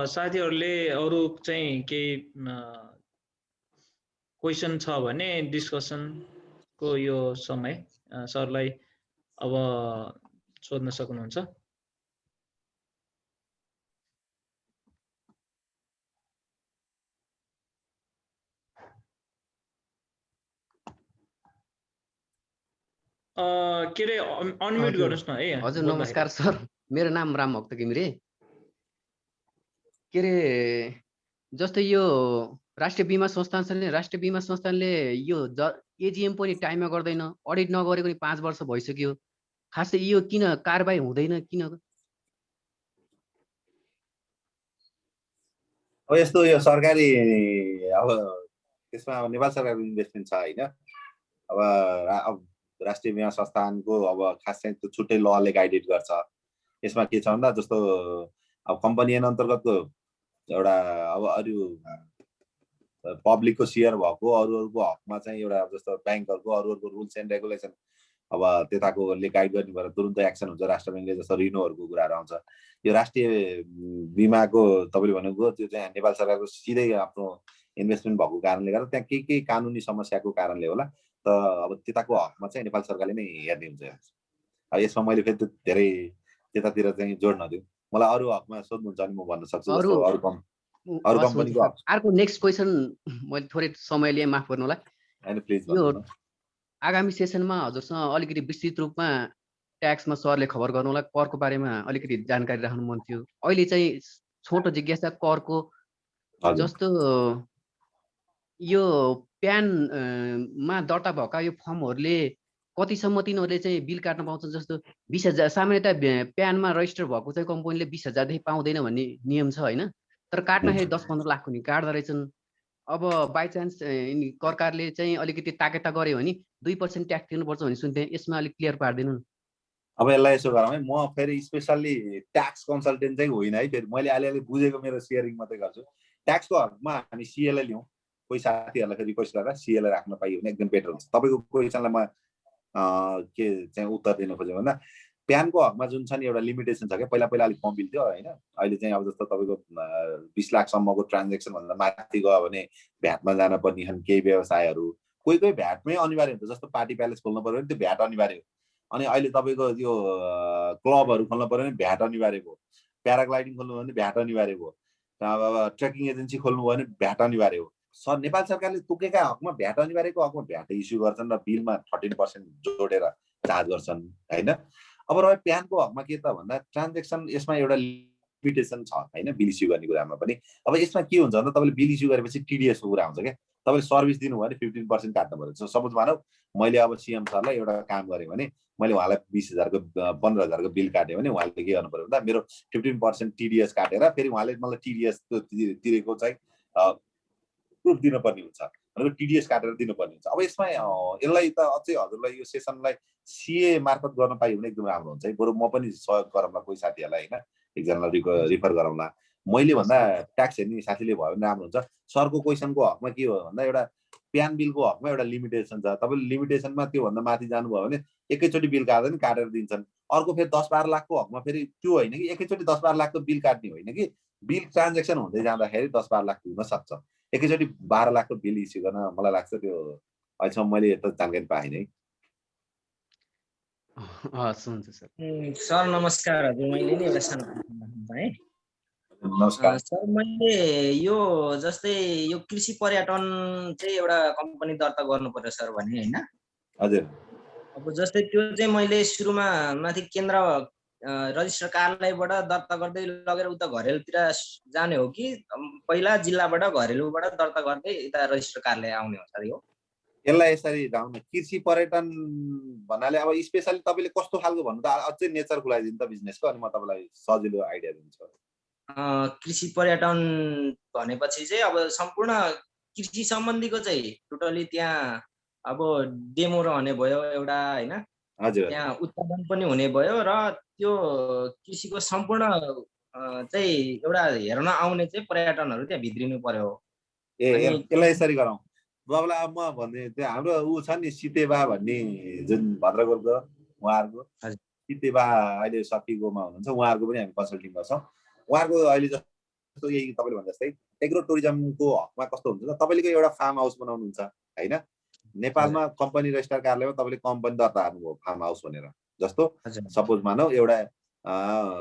साथीहरूले अरू चाहिँ केही क्वेसन छ भने डिस्कसनको यो समय सरलाई अब सोध्न सक्नुहुन्छ। के अरे अनम्युट गर्नुहोस् न है। हजुर नमस्कार सर, मेरो नाम राम भक्त घिमिरे। के अरे जस्तै यो राष्ट्रिय बीमा संस्थान छ नि, राष्ट्रिय बीमा संस्थानले यो एजिएम पनि टाइममा गर्दैन, अडिट नगरेको नि 5 वर्ष भइसक्यो। खासै यो किन कारबाही हुँदैन किन? अब यस्तो यो सरकारी अब त्यसमा अब नेपाल सरकारको इन्भेस्टमेन्ट छ होइन। अब राष्ट्रिय बीमा संस्थानको अब खास चाहिँ त्यो छुट्टै लले गाइडेड गर्छ। यसमा के छ भन्दा जस्तो अब कम्पनी ऐन अन्तर्गतको एउटा अब अरू पब्लिकको सेयर भएको अरूको हकमा चाहिँ एउटा जस्तो ब्याङ्कहरूको अरूको रुल्स एन्ड रेगुलेसन अब त्यताकोले गाइड गर्ने भएर तुरुन्त एक्सन हुन्छ राष्ट्र ब्याङ्कले। जस्तो रिनोहरूको कुराहरू आउँछ। यो राष्ट्रिय बीमाको तपाईँले भनेको त्यो चाहिँ नेपाल सरकारको सिधै आफ्नो इन्भेस्टमेन्ट भएको कारणले गर्दा त्यहाँ केही कानुनी समस्याको कारणले होला, त अब त्यताको हकमा चाहिँ नेपाल सरकारले नै हेर्ने हुन्छ। अब यसमा मैले फेरि धेरै त्यतातिर चाहिँ जोड नदिउँ, मलाई अरू हकमा सोध्नुहुन्छ भने म भन्न सक्छु। अरू कम्पनीको हक। अर्को नेक्स्ट क्वेसन मैले थोरै समय लिए, माफ गर्नु होला। हैन प्लिज यो आगामी सेसनमा हजुरसँग अलिकति विस्तृत रूपमा ट्याक्समा सरले खबर गर्नु होला, करको बारेमा अलिकति जानकारी राख्नु मन थियो। अहिले चाहिँ छोटो जिज्ञासा करको जस्तो यो प्यानमा दर्ता भएका यो फर्महरूले कतिसम्म तिनीहरूले चाहिँ बिल काट्न पाउँछ? जस्तो 20,000 सामान्यतः प्यानमा रजिस्टर भएको चाहिँ कम्पनीले 20,000 देखि पाउँदैन भन्ने नियम छ होइन, तर काट्दाखेरि 10-15 लाखको नि काट्दो रहेछन्। अब बाई चान्स सरकारले चाहिँ अलिकति ताकेता गर्यो भने 2% ट्याक्स तिर्नुपर्छ भन्ने सुन्थेँ, यसमा अलिक क्लियर पारिदिनु न। अब यसलाई यसो गरौँ है, म फेरि स्पेसल्ली ट्याक्स कन्सल्टेन्ट चाहिँ होइन है, फेरि मैले अलिअलि बुझेको मेरो सेयरिङ मात्रै गर्छु। ट्याक्सको हकमा हामी सिएलाई लिउँ, कोही साथीहरूलाई फेरि रिक्वेस्ट गरेर सिएलाई राख्न पाइयो भने एकदम बेटर हुन्छ। तपाईँको क्वेसनलाई म के चाहिँ उत्तर दिन खोजेँ भन्दा प्यानको हकमा जुन छ नि एउटा लिमिटेसन छ क्या। पहिला अलिक कम बिल थियो होइन, अहिले चाहिँ अब जस्तो तपाईँको 20 लाखसम्मको ट्रान्जेक्सन भन्दा माथि गयो भने भ्याटमा जान पर्ने छन् केही व्यवसायहरू। कोही भ्याटमै अनिवार्य हुन्छ, जस्तो पार्टी प्यालेस खोल्नु पर्यो भने त्यो भ्याट अनिवार्य हो। अनि अहिले तपाईँको यो क्लबहरू खोल्नु पर्यो भने भ्याट अनिवार्य भयो, प्याराग्लाइडिङ खोल्नु भयो भने भ्याट अनिवार्य भयो, अब ट्रेकिङ एजेन्सी खोल्नु भयो भने भ्याट अनिवार्य हो। नेपाल सरकारले तोकेका हकमा भ्याट अनिवार्यको हकमा भ्याट इस्यु गर्छन् र बिलमा 13% जोडेर चार्ज गर्छन् होइन। अब रह्यो प्यानको हकमा के त भन्दा ट्रान्जेक्सन यसमा एउटा लिमिटेसन छ होइन, बिल इस्यु गर्ने कुरामा पनि। अब यसमा के हुन्छ भन्दा तपाईँले बिल इस्यु गरेपछि टिडिएसको कुरा हुन्छ क्या। तपाईँले सर्भिस दिनुभयो भने 15% काट्नु पर्छ। सपोज भनौँ मैले अब सिएम सरलाई एउटा काम गरेँ भने मैले उहाँलाई 20,000 को 15,000 को बिल काटेँ भने उहाँले के गर्नु पर्यो भन्दा मेरो 15% टिडिएस काटेर फेरि उहाँले मलाई टिडिएस तिरेको चाहिँ प्रुफ दिनुपर्ने हुन्छ, भनेको टिडिएस काटेर दिनुपर्ने हुन्छ। अब यसमा यसलाई त अझै हजुरलाई यो सेसनलाई सिए मार्फत गर्न पाइयो भने एकदम राम्रो हुन्छ है। बरु म पनि सहयोग गरौँला कोही साथीहरूलाई होइन, एकजनालाई रिफर गरौँला। मैले भन्दा ट्याक्स हेर्ने साथीले भयो भने राम्रो हुन्छ। सरको क्वेसनको हकमा के हो भन्दा एउटा प्यान बिलको हकमा एउटा लिमिटेसन छ। तपाईँले लिमिटेसनमा त्योभन्दा माथि जानुभयो भने एकैचोटि बिल काट्दैन, काटेर दिन्छन्। अर्को फेरि 10-12 लाखको हकमा फेरि त्यो होइन कि एकैचोटि 10-12 लाखको बिल काट्ने होइन कि बिल ट्रान्जेक्सन हुँदै जाँदाखेरि 10-12 लाख हुन सक्छ। एकैचोटि 12 लाखको बिल इस्यु गर्न मलाई लाग्छ त्यो अहिलेसम्म मैले यस्तो जानकारी पाइनँ। हस् हुन्छ सर। सर नमस्कार हजुर, मैले नि एउटा सानो है नमस्कार सर, मैले यो जस्तै यो कृषि पर्यटन चाहिँ एउटा कम्पनी दर्ता गर्नु पर्यो सर भने हैन? हजुर। अब जस्तै त्यो चाहिँ मैले सुरुमा माथि केन्द्र रजिस्टर कार्यालयबाट दर्ता गर्दै लगेर उता घरेलुतिर जाने हो कि पहिला जिल्लाबाट घरेलुबाट दर्ता गर्दै यता रजिस्टर कार्यालय आउने हो सर? यो यसलाई यसरी जाउँ कृषि पर्यटन भन्नाले अब स्पेसली तपाईँले कस्तो खालको भन्नु त अझै नेचर खुलाइदिनु त बिजनेसको, अनि म तपाईँलाई सजिलो आइडिया दिन्छु। कृषि पर्यटन भनेपछि चाहिँ अब सम्पूर्ण कृषि सम्बन्धीको चाहिँ टोटली त्यहाँ अब डेमो रहने भयो एउटा हैन? हजुर। त्यहाँ उत्पादन पनि हुने भयो र त्यो कृषिको सम्पूर्ण चाहिँ एउटा हेर्न आउने चाहिँ पर्यटनहरू त्यहाँ भित्रिनु पर्यो। यसलाई यसरी गरौँ। बाबुलाई अब म भन्ने त्यो हाम्रो ऊ छ नि सितेबा भन्ने जुन भद्रकोटको उहाँहरूको सितेबा अहिले सकिगोमा हुनुहुन्छ, उहाँहरूको पनि हामी कन्सल्टिङ गर्छौँ। उहाँहरूको अहिले जस्तो यही तपाईँले भने जस्तै एग्रो टुरिज्मको हकमा कस्तो हुन्छ तपाईँको एउटा फार्म हाउस बनाउनुहुन्छ होइन? नेपालमा कम्पनी रजिस्टर कार्यालयमा तपाईँले कम्पनी दर्ता गर्नुभयो फार्म हाउस भनेर, जस्तो सपोज मानौ एउटा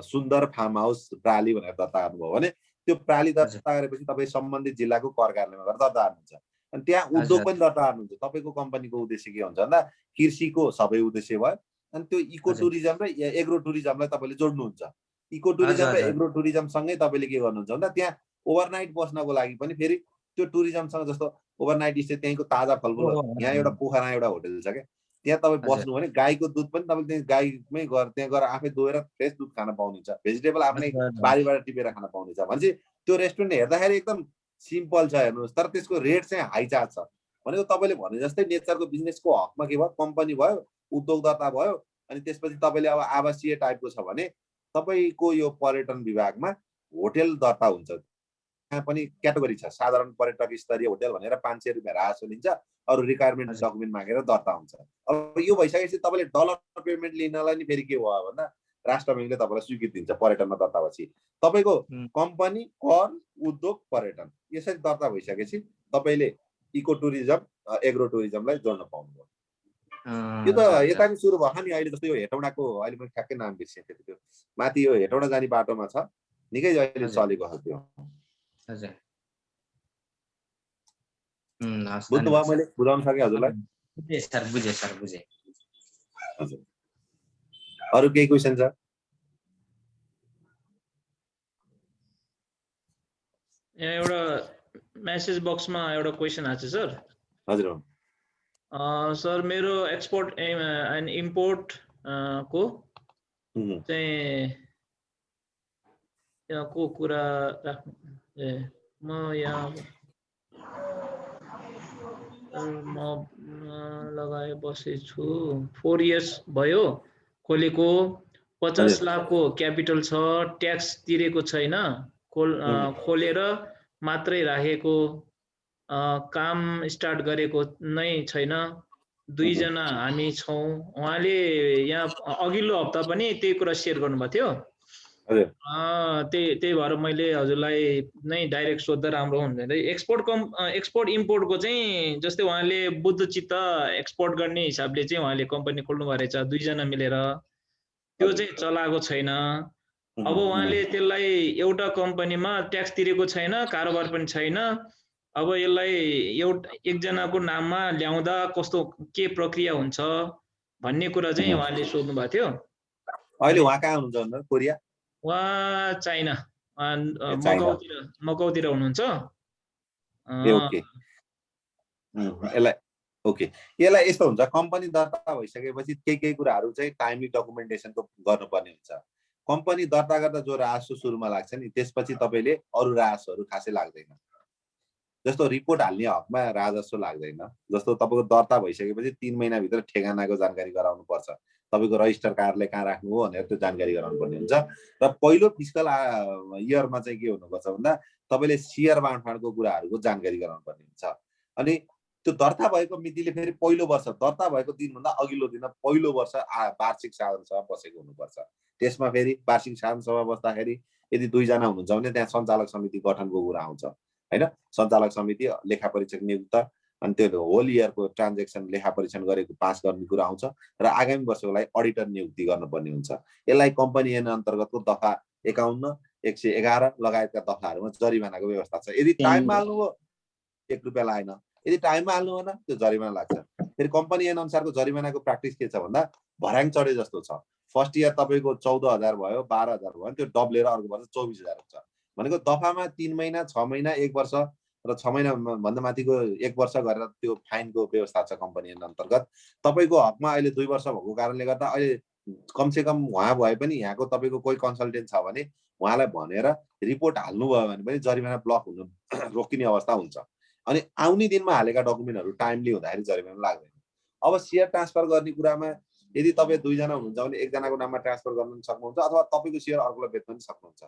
सुन्दर फार्म हाउस प्राली भनेर दर्ता गर्नुभयो भने त्यो प्राली दर्ता गरेपछि तपाईँ सम्बन्धित जिल्लाको कर कार्यालयमा गएर दर्ता गर्नुहुन्छ। अनि त्यहाँ उद्योग पनि दर्ता गर्नुहुन्छ। तपाईँको कम्पनीको उद्देश्य के हुन्छ भन्दा कृषिको सबै उद्देश्य भयो। अनि त्यो इको टुरिज्म र एग्रो टुरिज्मलाई तपाईँले जोड्नुहुन्छ। इको टुरिज्म र एग्रो टुरिज्मसँगै तपाईँले के गर्नुहुन्छ भन्दा त्यहाँ ओभरनाइट बस्नको लागि पनि फेरि त्यो टुरिज्मसँग जस्तो ओभरनाइट स्टे त्यहीँको ताजा फलफुल, यहाँ एउटा पोखरा एउटा होटल छ क्या, त्यहाँ तपाईँ बस्नु भने गाईको दुध पनि तपाईँले त्यहाँ गाईमै गएर त्यहाँ गएर आफै दोहेर फ्रेस दुध खान पाउनुहुन्छ, भेजिटेबल आफ्नै बारीबाट टिपेर खान पाउनुहुन्छ भनेपछि त्यो रेस्टुरेन्ट हेर्दाखेरि एकदम सिम्पल छ हेर्नुहोस्, तर त्यसको रेट चाहिँ हाई चार्ज छ। भनेको तपाईँले भने जस्तै नेचरको बिजनेसको हकमा के भयो, कम्पनी भयो, उद्योग दर्ता भयो, अनि त्यसपछि तपाईँले अब आवासीय टाइपको छ भने तपाईँको यो पर्यटन विभागमा होटेल दर्ता हुन्छ। त्यहाँ पनि क्याटेगोरी छ, साधारण पर्यटक स्तरीय होटेल भनेर 500 रुपियाँ राजस्व लिन्छ, अरू रिक्वायरमेन्ट डकुमेन्ट मागेर दर्ता हुन्छ। अब यो भइसकेपछि तपाईँले डलर पेमेन्ट लिनलाई नि फेरि के भयो भन्दा राष्ट्र ब्याङ्कले तपाईँलाई स्वीकृति दिन्छ पर्यटनमा दर्ता भएपछि। तपाईँको कम्पनी, कर, उद्योग, पर्यटन यसरी दर्ता भइसकेपछि तपाईँले इको टुरिज्म, एग्रो टुरिज्मलाई जोड्न पाउनुभयो। यो त यता नि सुरु भयो नि। अहिले जस्तो यो हेटौडाको अहिले मैले ठ्याक्कै नाम बिर्सेँ, त्यो माथि यो हेटौडा जाने बाटोमा छ, निकै अहिले चलेको छ त्यो। बुझ्नुभयो मैले बुझाउन सकेँ हजुरलाई? बुझेँ सर बुझेँ। हजुर, अरू केही क्वेसन छ? यहाँ एउटा मेसेज बक्समा एउटा क्वेसन आएको छ सर। हजुर सर, मेरो एक्सपोर्ट एन्ड इम्पोर्ट को चाहिँ यहाँको कुरा राख्नु, म यहाँ लगाए बसेछु। 4 इयर्स भयो खोलेको, 50 लाखको क्यापिटल छ, ट्याक्स तिरेको छैन, खोलेर मात्रै राखेको, काम स्टार्ट गरेको नै छैन। 2 जना हामी छौँ। उहाँले यहाँ अघिल्लो हप्ता पनि त्यही कुरा सेयर गर्नुभएको थियो। त्यही भएर मैले हजुरलाई नै डाइरेक्ट सोध्दा राम्रो हुन्छ। एक्सपोर्ट इम्पोर्टको चाहिँ जस्तै उहाँले बुद्धचित्त एक्सपोर्ट गर्ने हिसाबले चाहिँ उहाँले कम्पनी खोल्नु भएको रहेछ 2 जना मिलेर, त्यो चाहिँ चलाएको छैन। अब उहाँले त्यसलाई एउटा कम्पनीमा ट्याक्स तिरेको छैन, कारोबार पनि छैन। अब यसलाई एकजनाको नाममा ल्याउँदा कस्तो के प्रक्रिया हुन्छ भन्ने कुरा चाहिँ उहाँले सोध्नु भएको थियो। अहिले उहाँ कहाँ हुनुहुन्छ भन्दा? कोरिया? उहाँ चाइना, मकाउतिर हुनुहुन्छ। यसलाई यस्तो हुन्छ, कम्पनी दर्ता भइसकेपछि केही कुराहरू चाहिँ टाइमली डकुमेन्टेसनको गर्नुपर्ने हुन्छ। कम्पनी दर्ता गर्दा जो राजस्व सुरुमा लाग्छ नि, त्यसपछि तपाईँले अरू राजस्वहरू खासै लाग्दैन। जस्तो रिपोर्ट हाल्ने हकमा राजस्व लाग्दैन। जस्तो तपाईँको दर्ता भइसकेपछि 3 महिनाभित्र ठेगानाको जानकारी गराउनु पर्छ। तपाईँको रजिस्टर कार्यालय कहाँ राख्नु हो भनेर त्यो जानकारी गराउनुपर्ने हुन्छ। र पहिलो फिस्कल इयरमा चाहिँ के हुनुपर्छ भन्दा तपाईँले सेयर बाँडफाँडको कुराहरूको जानकारी गराउनुपर्ने हुन्छ। अनि त्यो दर्ता भएको मितिले फेरि पहिलो वर्ष दर्ता भएको दिनभन्दा अघिल्लो दिन पहिलो वर्ष वार्षिक साधारण सभा बसेको हुनुपर्छ। त्यसमा फेरि वार्षिक साधारण सभा बस्दाखेरि यदि 2 जना हुनुहुन्छ भने त्यहाँ सञ्चालक समिति गठनको कुरा आउँछ हैन। सञ्चालक समिति, लेखा परीक्षक नियुक्त, अनि त्यो होल इयरको ट्रान्जेक्सन लेखा परीक्षण गरेको पास गर्ने कुरा आउँछ र आगामी वर्षको लागि अडिटर नियुक्ति गर्नुपर्ने हुन्छ। यसलाई कम्पनी ऐन अन्तर्गतको दफा 51, 111 लगायतका दफाहरूमा जरिमानाको व्यवस्था छ। यदि टाइममा हाल्नुभयो 1 रुपियाँ लागेन, यदि टाइममा हाल्नु भएन त्यो जरिमाना लाग्छ। फेरि कम्पनी ऐन अनुसारको जरिमानाको प्र्याक्टिस के छ भन्दा भर्याङ चढे जस्तो छ। फर्स्ट इयर तपाईँको 14,000 भयो, 12,000 भयो, त्यो डब्लेर अर्को वर्ष 24,000 हुन्छ। भनेको दफामा 3 महिना, 6 महिना, 1 वर्ष र 6 महिना भन्दा माथिको 1 वर्ष गरेर त्यो फाइनको व्यवस्था छ कम्पनी ऐन अन्तर्गत। तपाईँको हकमा अहिले 2 वर्ष भएको कारणले गर्दा अहिले कमसेकम उहाँ भए पनि यहाँको तपाईँको कोही कन्सल्टेन्ट छ भने उहाँलाई भनेर रिपोर्ट हाल्नुभयो भने पनि जरिमाना ब्लक हुनु रोकिने अवस्था हुन्छ। अनि आउने दिनमा हालेका डकुमेन्टहरू टाइमली हुँदाखेरि जरिमाना लाग्दैन। अब सेयर ट्रान्सफर गर्ने कुरामा यदि तपाईँ 2 जना हुनुहुन्छ भने 1 जनाको नाममा ट्रान्सफर गर्न सक्नुहुन्छ अथवा तपाईँको सेयर अर्कोलाई बेच्न पनि सक्नुहुन्छ।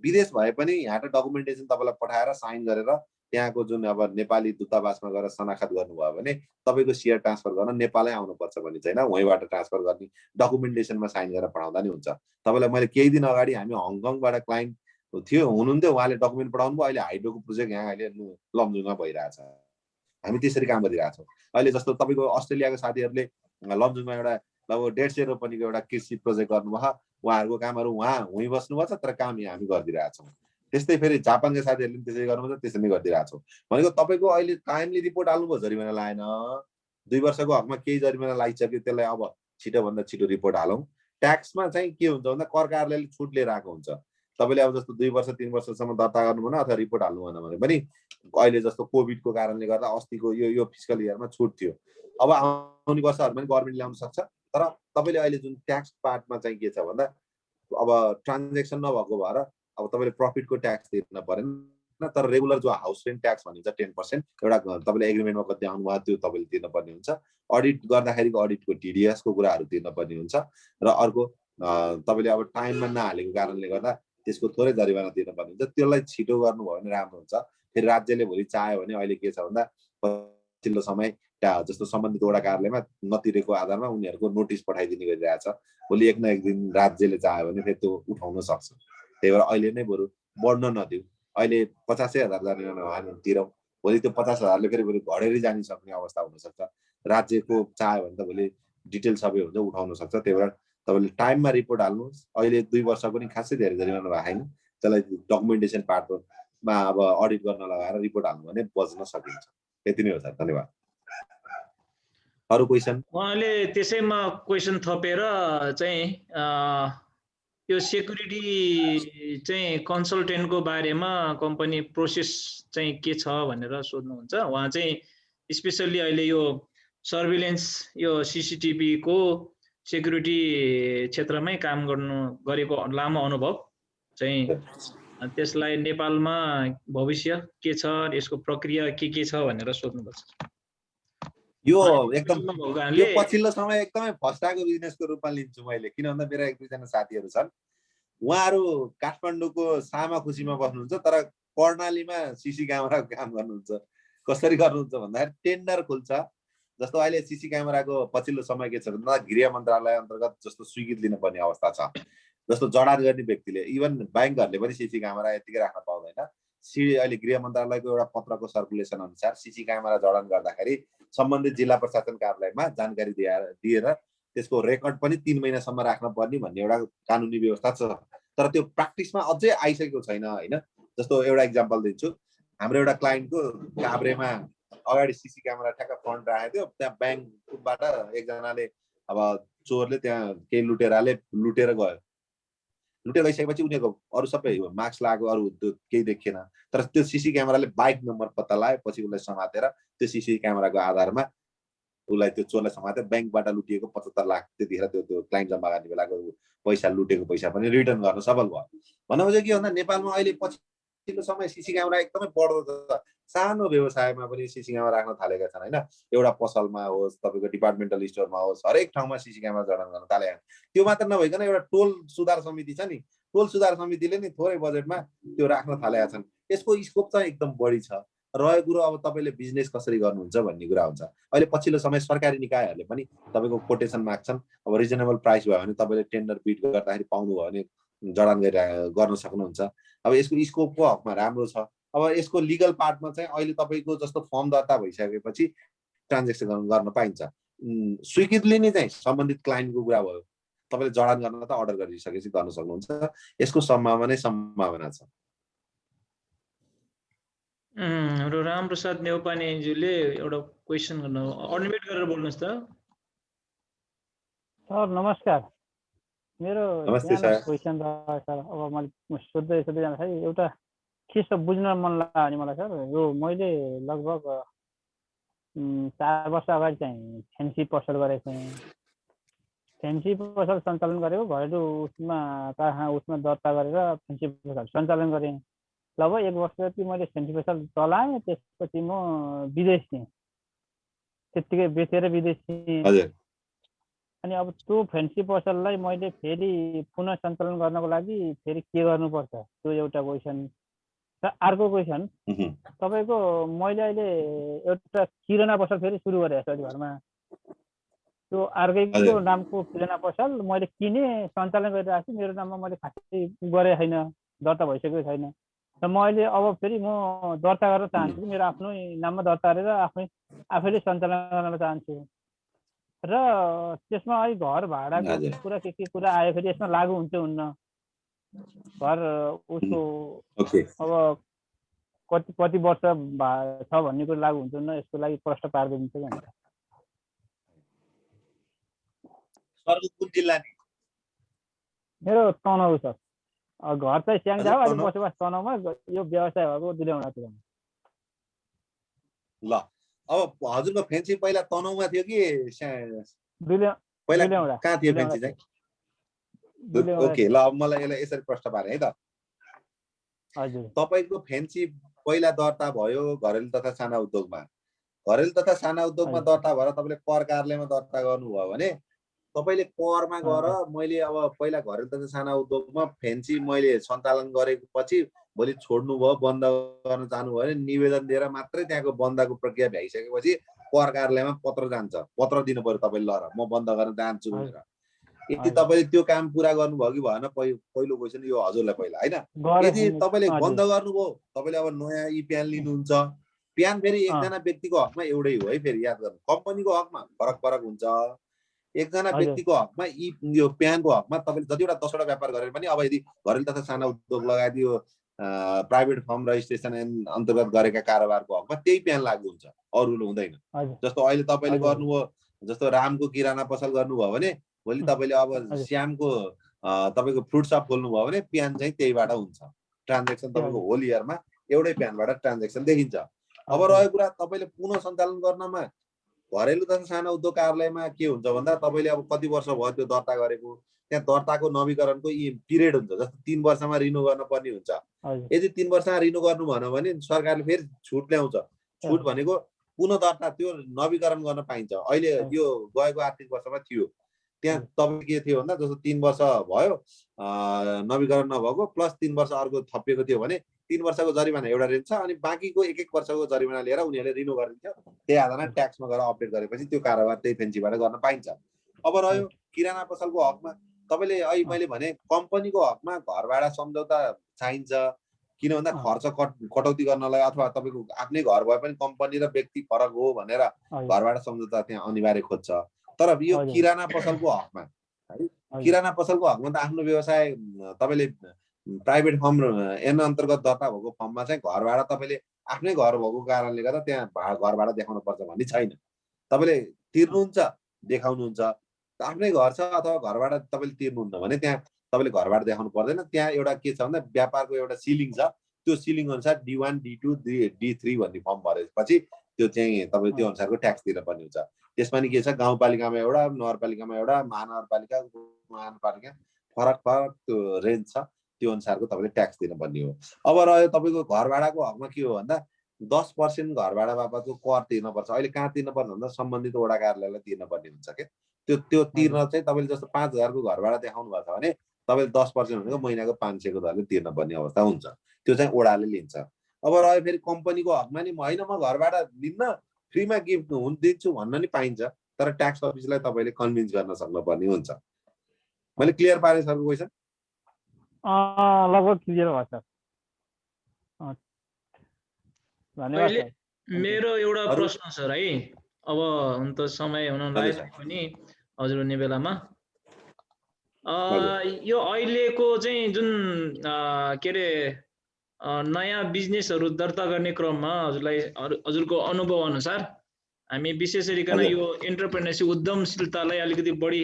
विदेश भए पनि यहाँको डकुमेन्टेसन तपाईँलाई पठाएर साइन गरेर त्यहाँको जुन अब नेपाली दूतावासमा गएर शनाखत गर्नुभयो भने तपाईँको सेयर ट्रान्सफर गर्न नेपालै आउनुपर्छ भन्ने छैन। वहीँबाट ट्रान्सफर गर्ने डकुमेन्टेसनमा साइन गरेर पठाउँदा नि हुन्छ। तपाईँलाई मैले केही दिन अगाडि हामी हङकङबाट क्लाइन्ट हुनुहुन्थ्यो, उहाँले डकुमेन्ट पठाउनु भयो। अहिले हाइड्रोको प्रोजेक्ट यहाँ अहिले लमजुङमा भइरहेछ। हामी त्यसरी काम गरिरहेछौँ। अहिले जस्तो तपाईँको अस्ट्रेलियाको साथीहरूले लमजुङमा एउटा लगभग 150 रोपनीको एउटा कृषि प्रोजेक्ट गर्नुभयो। उहाँहरूको कामहरू उहीँ बस्नुभएको छ, तर काम यहाँ हामी गरिदिरहेछौँ। त्यस्तै फेरि जापानका साथीहरूले पनि त्यसरी गर्नुहुन्छ, त्यसरी नै गरिदिरहेछौँ। भनेको तपाईँको अहिले टाइमली रिपोर्ट हाल्नुभयो, जरिमाना लागेन। 2 वर्षको हकमा केही जरिमाना लागिसक्यो, त्यसलाई अब छिटोभन्दा छिटो रिपोर्ट हालौँ। ट्याक्समा चाहिँ के हुन्छ भन्दा कर कार्यालयले छुट लिएर आएको हुन्छ। तपाईँले अब जस्तो 2 वर्ष 3 वर्षसम्म दर्ता गर्नु भएन अथवा रिपोर्ट हाल्नु भएन भने पनि अहिले जस्तो कोभिडको कारणले गर्दा अस्तिको यो फिस्कल इयरमा छुट थियो। अब आउने वर्षहरूमा पनि गभर्मेन्ट ल्याउन सक्छ। तर तपाईँले अहिले जुन ट्याक्स पार्टमा चाहिँ के छ भन्दा अब ट्रान्जेक्सन नभएको भएर अब तपाईँले प्रफिटको ट्याक्स तिर्न परेन, तर रेगुलर जो हाउस रेन्ट ट्याक्स भनिन्छ 10% एउटा तपाईँले एग्रिमेन्टमा कति आउनु भयो त्यो तपाईँले तिर्न पर्ने हुन्छ। अडिट गर्दाखेरिको अडिटको टिडिएसको कुराहरू तिर्न पर्ने हुन्छ। र अर्को तपाईँले अब टाइममा नहालेको कारणले गर्दा त्यसको थोरै जरिवाना तिर्न पर्ने हुन्छ। त्यसलाई छिटो गर्नुभयो भने राम्रो हुन्छ। फेरि राज्यले भोलि चाह्यो भने अहिले के छ भन्दा पछिल्लो समय जस्तो सम्बन्धित वडा कार्यालयमा नतिरेको आधारमा उनीहरूको नोटिस पठाइदिने गरिरहेछ। भोलि 1 न 1 दिन राज्यले चाह्यो भने फेरि त्यो उठाउन सक्छ। त्यही भएर अहिले नै बरु बढ्न नदिऊ। अहिले 50,000 जरिमाना हामी तिरौँ, भोलि त्यो 50,000ले फेरि घडेरै जान सक्ने अवस्था हुनसक्छ। राज्यको चाह्यो भने त भोलि डिटेल सबै हुन्छ, उठाउन सक्छ। त्यही भएर तपाईँले टाइममा रिपोर्ट हाल्नुहोस्। अहिले 2 वर्ष पनि खासै धेरै जरिमाना भएको छैन। त्यसलाई डकुमेन्टेसन पार्टमा अब अडिट गर्न लगाएर रिपोर्ट हाल्नु भने बच्न सकिन्छ। यति नै हो सर, धन्यवाद। अरू क्वेसन? उहाँले त्यसैमा क्वेसन थपेर चाहिँ यो सेक्युरिटी चाहिँ कन्सल्टेन्टको बारेमा कम्पनी प्रोसेस चाहिँ के छ भनेर सोध्नुहुन्छ। उहाँ चाहिँ स्पेसल्ली अहिले यो सर्भिलेन्स यो CCTV को सेक्युरिटी क्षेत्रमै काम गरेको लामो अनुभव चाहिँ त्यसलाई नेपालमा भविष्य के छ, यसको प्रक्रिया के छ भनेर सोध्नुपर्छ। यो एकदम यो पछिल्लो समय एकदमै फस्टाको बिजनेसको रूपमा लिन्छु मैले। किन भन्दा मेरा 1-2 जना साथीहरू छन्, उहाँहरू काठमाडौँको सामाखुसीमा बस्नुहुन्छ, तर कर्णालीमा सीसी क्यामेराको काम गर्नुहुन्छ। कसरी गर्नुहुन्छ भन्दाखेरि टेन्डर खुल्छ। जस्तो अहिले सीसी क्यामेराको पछिल्लो समय के छ भन्दा गृह मन्त्रालय अन्तर्गत जस्तो स्वीकृति लिनुपर्ने अवस्था छ। जस्तो जडान गर्ने व्यक्तिले, इभन ब्याङ्कहरूले पनि सीसी क्यामेरा यतिकै राख्न पाउँदैन। अहिले गृह मन्त्रालयको एउटा पत्रको सर्कुलेसन अनुसार सीसी क्यामेरा जडान गर्दाखेरि सम्बन्धित जिल्ला प्रशासन कार्यालयमा जानकारी दिएर त्यसको रेकर्ड पनि 3 महिनासम्म राख्न पर्ने भन्ने एउटा कानुनी व्यवस्था छ। तर त्यो प्र्याक्टिसमा अझै आइसकेको छैन हैन। जस्तो एउटा इक्जाम्पल दिन्छु। हाम्रो एउटा क्लाइन्टको काभ्रेमा अगाडि सीसी क्यामेरा ठ्याक्क फ्रन्ट राखेको थियो। त्यहाँ ब्याङ्कबाट एकजनाले अब चोरले त्यहाँ केही लुटेराले लुटेर गयो। लुटेर गइसकेपछि उनीहरूको अरू सबै मार्क्स लागेको, अरू त्यो केही देखिएन। तर त्यो सीसी क्यामेराले बाइक नम्बर पत्ता लगायो, पछि उसलाई समातेर त्यो सीसी क्यामेराको आधारमा उसलाई त्यो चोरलाई समातेर ब्याङ्कबाट लुटिएको 75 लाख त्यतिखेर त्यो क्लाइन्ट जम्मा गर्ने बेलाको पैसा, लुटेको पैसा पनि रिटर्न गर्न सफल भयो। भन्नु खोजेको के भन्दा नेपालमा अहिले पछि पछिल्लो समय सिसी क्यामेरा एकदमै बढ्दो छ। सानो व्यवसायमा पनि सिसी क्यामेरा राख्न थालेका छन् होइन। एउटा पसलमा होस्, तपाईँको डिपार्टमेन्टल स्टोरमा होस्, हरेक ठाउँमा सिसी क्यामेरा जडान गर्न थालेका छन्। त्यो मात्र नभइकन एउटा टोल सुधार समिति छ नि, टोल सुधार समितिले नि थोरै बजेटमा त्यो राख्न थालेका छन्। यसको स्कोप चाहिँ एकदम बढी छ। रहेको कुरो अब तपाईँले बिजनेस कसरी गर्नुहुन्छ भन्ने कुरा हुन्छ। अहिले पछिल्लो समय सरकारी निकायहरूले पनि तपाईँको कोटेसन माग्छन्। अब रिजनेबल प्राइस भयो भने तपाईँले टेन्डर बिड गर्दाखेरि पाउनुभयो भने जडान गर्न सक्नुहुन्छ। अब यसको स्कोपको हकमा राम्रो छ। अब यसको लिगल पार्टमा चाहिँ अहिले तपाईँको जस्तो फर्म दर्ता भइसकेपछि ट्रान्जेक्सन गर्न पाइन्छ। स्वीकृति लिने चाहिँ सम्बन्धित क्लाइन्टको कुरा भयो। तपाईँले जडान गर्न त अर्डर गरिसकेपछि गर्न सक्नुहुन्छ। यसको सम्भावना छ। हाम्रो रामप्रसाद नेउपानेज्यूले एउटा क्वेसन गर्नु, अनम्युट गरेर बोल्नुहोस् त। सर नमस्कार। मेरो नमस्ते यहाँ सर। क्वेसन छ सर। अब मैले सोध्दै जाँदाखेरि एउटा के छ बुझ्न मन लाग्यो नि मलाई सर। यो मैले लगभग 4 वर्ष अगाडि चाहिँ फेन्सी पसल गरेको थिएँ। फेन्सी पसल सञ्चालन गरेको घरेलु उसमा कारखाना उसमा दर्ता गरेर फेन्सी पसल सञ्चालन गरेँ। लगभग 1 वर्ष जति मैले फेन्सी पसल चलाएँ। त्यसपछि म विदेश थिएँ, त्यत्तिकै बेचेर विदेश थिएँ। अनि अब त्यो फेन्सी पसललाई मैले फेरि पुनः सञ्चालन गर्नको लागि फेरि के गर्नुपर्छ, त्यो एउटा क्वेसन। र अर्को क्वेसन, तपाईँको मैले अहिले एउटा किराना पसल फेरि सुरु गरेको छु घरमा। त्यो अर्कैको नामको किराना पसल मैले किनेँ, सञ्चालन गरिरहेको छु। मेरो नाममा मैले खासै गरेको छैन, दर्ता भइसकेको छैन। र म अहिले अब फेरि म दर्ता गर्न चाहन्छु, मेरो आफ्नै नाममा दर्ता गरेर आफैले सञ्चालन गर्न चाहन्छु। र त्यसमा अहिले घर भाडाको कुरा के कुरा आयो फेरि यसमा लागु हुन्छ हुन्न? घर उसको अब कति वर्ष छ भन्ने कुरा लागु हुन्छ हुन्न? यसको लागि प्रश्न पारिदिन्छ कि हुन्छ? सरको कुन जिल्ला नि? मेरो तनहु सर। घर चाहिँ स्याङ्जा हो, अहिले बसोबास तनहुमा, यो व्यवसाय भएको दुलेौडातिर। ल अब हजुरको फेन्सी पहिला तनहुमा थियो कि पहिला कहाँ थियो फेन्सी चाहिँ? ओके, ल अब मलाई यसरी प्रश्न पारे है त। हजुर, तपाईको फेन्सी पहिला दर्ता भयो घरेलु तथा साना उद्योगमा। घरेलु तथा साना उद्योगमा दर्ता भएर तपाईँले कर कार्यालयमा दर्ता गर्नुभयो भने तपाईँले करमा गएर मैले अब पहिला घरेलु तथा साना उद्योगमा फेन्सी मैले सञ्चालन गरेको पछि भोलि छोड्नुभयो, बन्द गर्न चाहनुभयो भने निवेदन दिएर मात्रै त्यहाँको बन्दको प्रक्रिया भइसकेपछि कर कार्यालयमा पत्र जान्छ। पत्र दिनु पर्यो तपाईँले, ल म बन्द गर्न चाहन्छु भनेर। यदि तपाईँले त्यो काम पुरा गर्नुभयो कि भएन पहिलो क्वेसन यो हजुरलाई पहिला होइन। यदि तपाईँले बन्द गर्नुभयो, तपाईँले अब नयाँ प्यान लिनुहुन्छ। प्यान फेरि एकजना व्यक्तिको हकमा एउटै हो है, फेरि याद गर्नु। कम्पनीको हकमा फरक हुन्छ। एकजना व्यक्तिको हकमा यो प्यानको हकमा तपाईँले जतिवटा 10वटा व्यापार गरेर पनि अब यदि घरेलु तथा साना उद्योग लगायत यो प्राइभेट फर्म रजिस्ट्रेसन अन्तर्गत गरेका कारोबारको हकमा त्यही प्यान लागु हुन्छ, अरूले हुँदैन। जस्तो अहिले तपाईँले गर्नुभयो, जस्तो रामको किराना पसल गर्नुभयो भने भोलि तपाईँले अब श्यामको तपाईँको फ्रुट सप खोल्नुभयो भने प्यान चाहिँ त्यहीबाट हुन्छ। ट्रान्जेक्सन तपाईँको होल इयरमा एउटै प्यानबाट ट्रान्जेक्सन देखिन्छ। अब रह्यो कुरा तपाईँले पुनः सञ्चालन गर्नमा घरेलु तथा साना उद्योग कार्यालयमा के हुन्छ भन्दा तपाईँले अब कति वर्ष भयो त्यो दर्ता गरेको, त्यहाँ दर्ताको नवीकरणको पिरियड हुन्छ। जस्तो 3 वर्षमा रिन्यू गर्न पर्ने हुन्छ। यदि 3 वर्षमा रिन्यू गर्नु भएन भने सरकारले फेरि छुट ल्याउँछ। छुट भनेको पुनः दर्ता त्यो नवीकरण गर्न पाइन्छ। अहिले यो गएको आर्थिक वर्षमा थियो, त्यहाँ तपाईँ के थियो भन्दा जस्तो 3 वर्ष भयो नवीकरण नभएको प्लस 3 वर्ष अर्को थपिएको थियो भने 3 वर्षको जरिमाना एउटा रेन्ज छ, अनि बाँकीको 1-1 वर्षको जरिमाना लिएर उनीहरूले रिन्यू गरिदिन्छ। त्यही आधारमा ट्याक्समा गएर अपडेट गरेपछि त्यो कारोबार त्यही फेन्सीबाट गर्न पाइन्छ। अब रह्यो किराना पसलको हकमा, तपाईँले अहिले मैले भने कम्पनीको हकमा घर भाडा सम्झौता चाहिन्छ। किन भन्दा खर्च कटौती गर्नलाई अथवा तपाईँको आफ्नै घर भए पनि कम्पनी र व्यक्ति फरक हो भनेर घर भाडा सम्झौता त्यहाँ अनिवार्य खोज्छ। तर यो किराना पसलको हकमा है, किराना पसलको हकमा त आफ्नो व्यवसाय तपाईँले प्राइभेट फर्म एन अन्तर्गत दर्ता भएको फर्ममा चाहिँ घर भाडा तपाईँले आफ्नै घर भएको कारणले गर्दा त्यहाँ घर भाडा देखाउनु पर्छ भन्ने छैन। तपाईँले तिर्नुहुन्छ देखाउनुहुन्छ, आफ्नै घर छ अथवा घर भाडा तपाईँले तिर्नुहुन्न भने त्यहाँ तपाईँले घर भाडा देखाउनु पर्दैन। त्यहाँ एउटा के छ भन्दा व्यापारको एउटा सिलिङ छ, त्यो सिलिङ अनुसार D1, D2, D3 भन्ने फर्म भरेपछि त्यो चाहिँ तपाईँ त्यो अनुसारको ट्याक्स तिर्नुपर्ने हुन्छ। त्यसमा नि के छ, गाउँपालिकामा एउटा, नगरपालिकामा एउटा, महानगरपालिका, उपमहानगरपालिका फरक त्यो रेन्ज छ। त्यो अनुसारको तपाईँले ट्याक्स दिनुपर्ने हो। अब रह्यो तपाईँको घर भाडाको हकमा के हो भन्दा 10% घर भाडा बापतको कर तिर्नुपर्छ। अहिले कहाँ तिर्नुपर्ने भन्दा सम्बन्धित वडा कार्यालयलाई तिर्नुपर्ने हुन्छ क्या। त्यो तिर्न चाहिँ तपाईँले जस्तो 5,000 को घर भाडा देखाउनु भएको छ भने तपाईँले 10% भनेको महिनाको 500 को दरले तिर्नुपर्ने अवस्था हुन्छ। त्यो चाहिँ वडाले लिन्छ। अब रह्यो फेरि कम्पनीको हकमा नि होइन म घर भाडा दिन्न फ्रीमा गिफ्ट दिन्छु भन्न नि पाइन्छ, तर ट्याक्स अफिसलाई तपाईँले कन्भिन्स गर्न सक्नुपर्ने हुन्छ। मैले क्लियर पारेँ सरको क्वेसन? लगभग क्लियर भयो सर, धन्यवाद अहिले सर। मेरो एउटा प्रश्न सर है, अब हुन त समय हुन लाग्यो पनि हजुर हुने बेलामा यो अहिलेको चाहिँ जुन के अरे नयाँ बिजनेसहरू दर्ता गर्ने क्रममा हजुरको अनुभव अनुसार हामी विशेष गरिकन यो एन्टरप्रेन्योरसिप उद्यमशीलतालाई अलिकति बढी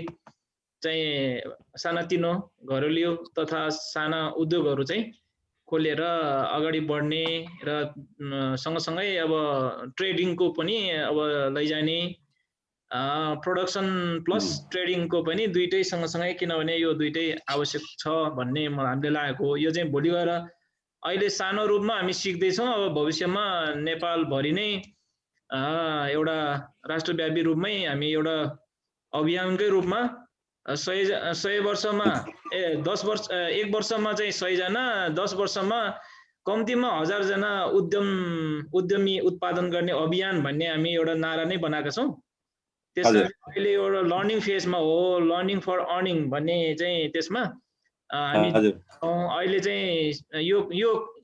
चाहिँ सानातिनो घरेलु तथा साना उद्योगहरू चाहिँ खोलेर अगाडि बढ्ने र सँगसँगै अब ट्रेडिङको पनि अब लैजाने प्रोडक्सन प्लस ट्रेडिङको पनि दुईटै सँगसँगै, किनभने यो दुईटै आवश्यक छ भन्ने हामीले लागेको। यो चाहिँ भोलि गएर अहिले सानो रूपमा हामी सिक्दैछौँ, अब भविष्यमा नेपालभरि नै एउटा राष्ट्रव्यापी रूपमै हामी एउटा अभियानकै रूपमा 100 वर्षमा 10 वर्ष 1 वर्षमा चाहिँ 100 जना, 10 वर्षमा कम्तीमा 1000 जना उद्यमी उत्पादन गर्ने अभियान भन्ने हामी एउटा नारा नै बनाएका छौँ। त्यसमा अहिले एउटा लर्निङ फेजमा हो, लर्निङ फर अर्निङ भन्ने चाहिँ त्यसमा हामी अहिले चाहिँ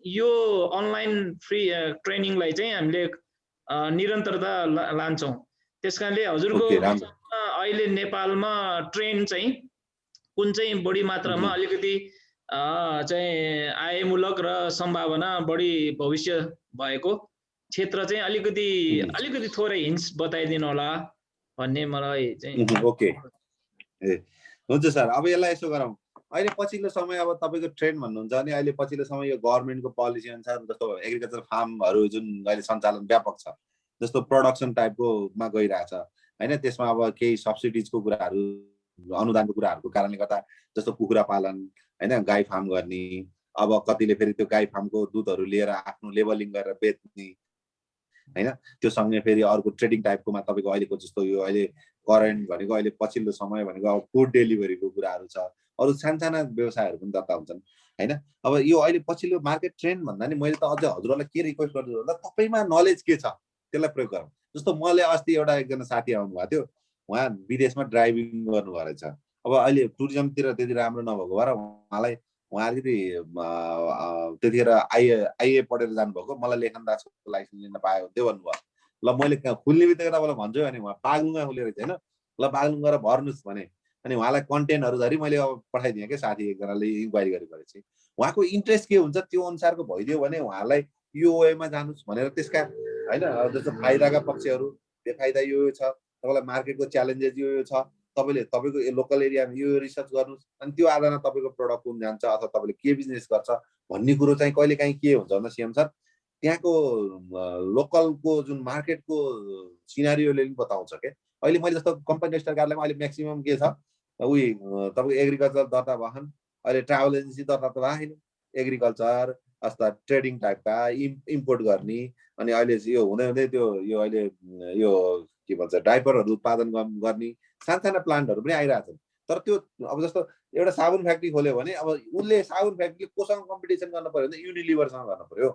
यो अनलाइन फ्री ट्रेनिङलाई चाहिँ हामीले निरन्तरता लान्छौँ। त्यसकारणले हजुरको अहिले नेपालमा ट्रेन्ड चाहिँ कुन चाहिँ बढी मात्रामा अलिकति चाहिँ आयमूलक र सम्भावना बढी भविष्य भएको क्षेत्र चाहिँ अलिकति थोरै हिन्ट्स बताइदिनु होला भन्ने मलाई चाहिँ। ओके, हुन्छ सर। अब यसलाई यसो गरौँ, अहिले पछिल्लो समय अब तपाईँको ट्रेन्ड भन्नुहुन्छ भने अहिले पछिल्लो समय यो गभर्मेन्टको पोलिसी अनुसार जस्तो एग्रिकल्चर फार्महरू जुन अहिले सञ्चालन व्यापक छ, जस्तो प्रोडक्सन टाइपकोमा गइरहेछ होइन, त्यसमा अब केही सब्सिडिजको कुराहरू, अनुदानको कुराहरूको कारणले गर्दा जस्तो कुखुरा पालन होइन, गाई फार्म गर्ने, अब कतिले फेरि त्यो गाई फार्मको दुधहरू लिएर आफ्नो लेबलिङ गरेर बेच्ने होइन, त्यो सँगै फेरि अर्को ट्रेडिङ टाइपकोमा तपाईँको अहिलेको जस्तो यो अहिले करेन्ट भनेको अहिले पछिल्लो समय भनेको अब फुड डेलिभरीको कुराहरू छ, अरू सानसाना व्यवसायहरू पनि दर्ता हुन्छन् होइन। अब यो अहिले पछिल्लो मार्केट ट्रेन्ड भन्दा नि मैले त अझ हजुरहरूलाई के रिक्वेस्ट गर्छु भन्दा तपाईँमा नलेज के छ त्यसलाई प्रयोग गरौँ। जस्तो मैले अस्ति एकजना साथी आउनु भएको थियो, उहाँ विदेशमा ड्राइभिङ गर्नुभएको रहेछ। अब अहिले टुरिज्मतिर त्यति राम्रो नभएको भएर उहाँले त्यतिखेर आइए पढेर जानुभएको, मलाई लेखनदासको लाइसेन्स लिन पायो त्यो भन्नुभयो। ल मैले खुल्ने बित्तिकै तपाईँलाई भन्छु भने उहाँ बागलुङमा खुलेर होइन, ल बागलुङ गएर भर्नुहोस् भने, अनि उहाँलाई कन्टेन्टहरू धरि मैले अब पठाइदिएँ क्या, साथी एकजनाले इन्क्वायरी गरेपछि उहाँको इन्ट्रेस्ट के हुन्छ त्यो अनुसारको भइदियो भने उहाँलाई यो वेमा जानुहोस् भनेर त्यसका होइन जस्तो फाइदाका पक्षहरू बेफाइदा यो छ, तपाईँलाई मार्केटको च्यालेन्जेस यो छ, तपाईँले तपाईँको लोकल एरियामा यो रिसर्च गर्नुहोस्, अनि त्यो आधारमा तपाईँको प्रडक्ट कुन जान्छ अथवा तपाईँले के बिजनेस गर्छ भन्ने कुरो चाहिँ कहिलेकाहीँ के हुन्छ भन्दा सिएम सर त्यहाँको लोकलको जुन मार्केटको सिनारियोले पनि बताउँछ क्या। अहिले मैले जस्तो कम्पनी रजिस्टर कार्यालयमा अहिले म्याक्सिमम के छ, तपाईँको एग्रिकल्चर दर्ता भएन, अहिले ट्राभल एजेन्सी दर्ता त भएन, एग्रिकल्चर अथवा ट्रेडिङ टाइपका इम्पोर्ट गर्ने, अनि अहिले यो हुँदै हुँदै त्यो यो अहिले यो के भन्छ डाइपरहरू उत्पादन गर्ने सानसाना प्लान्टहरू पनि आइरहेछन्। तर त्यो अब जस्तो एउटा साबुन फ्याक्ट्री खोल्यो भने अब उसले साबुन फ्याक्ट्रीले कोसँग कम्पिटिसन गर्न पर्यो भने युनिलिभरसँग गर्न पर्यो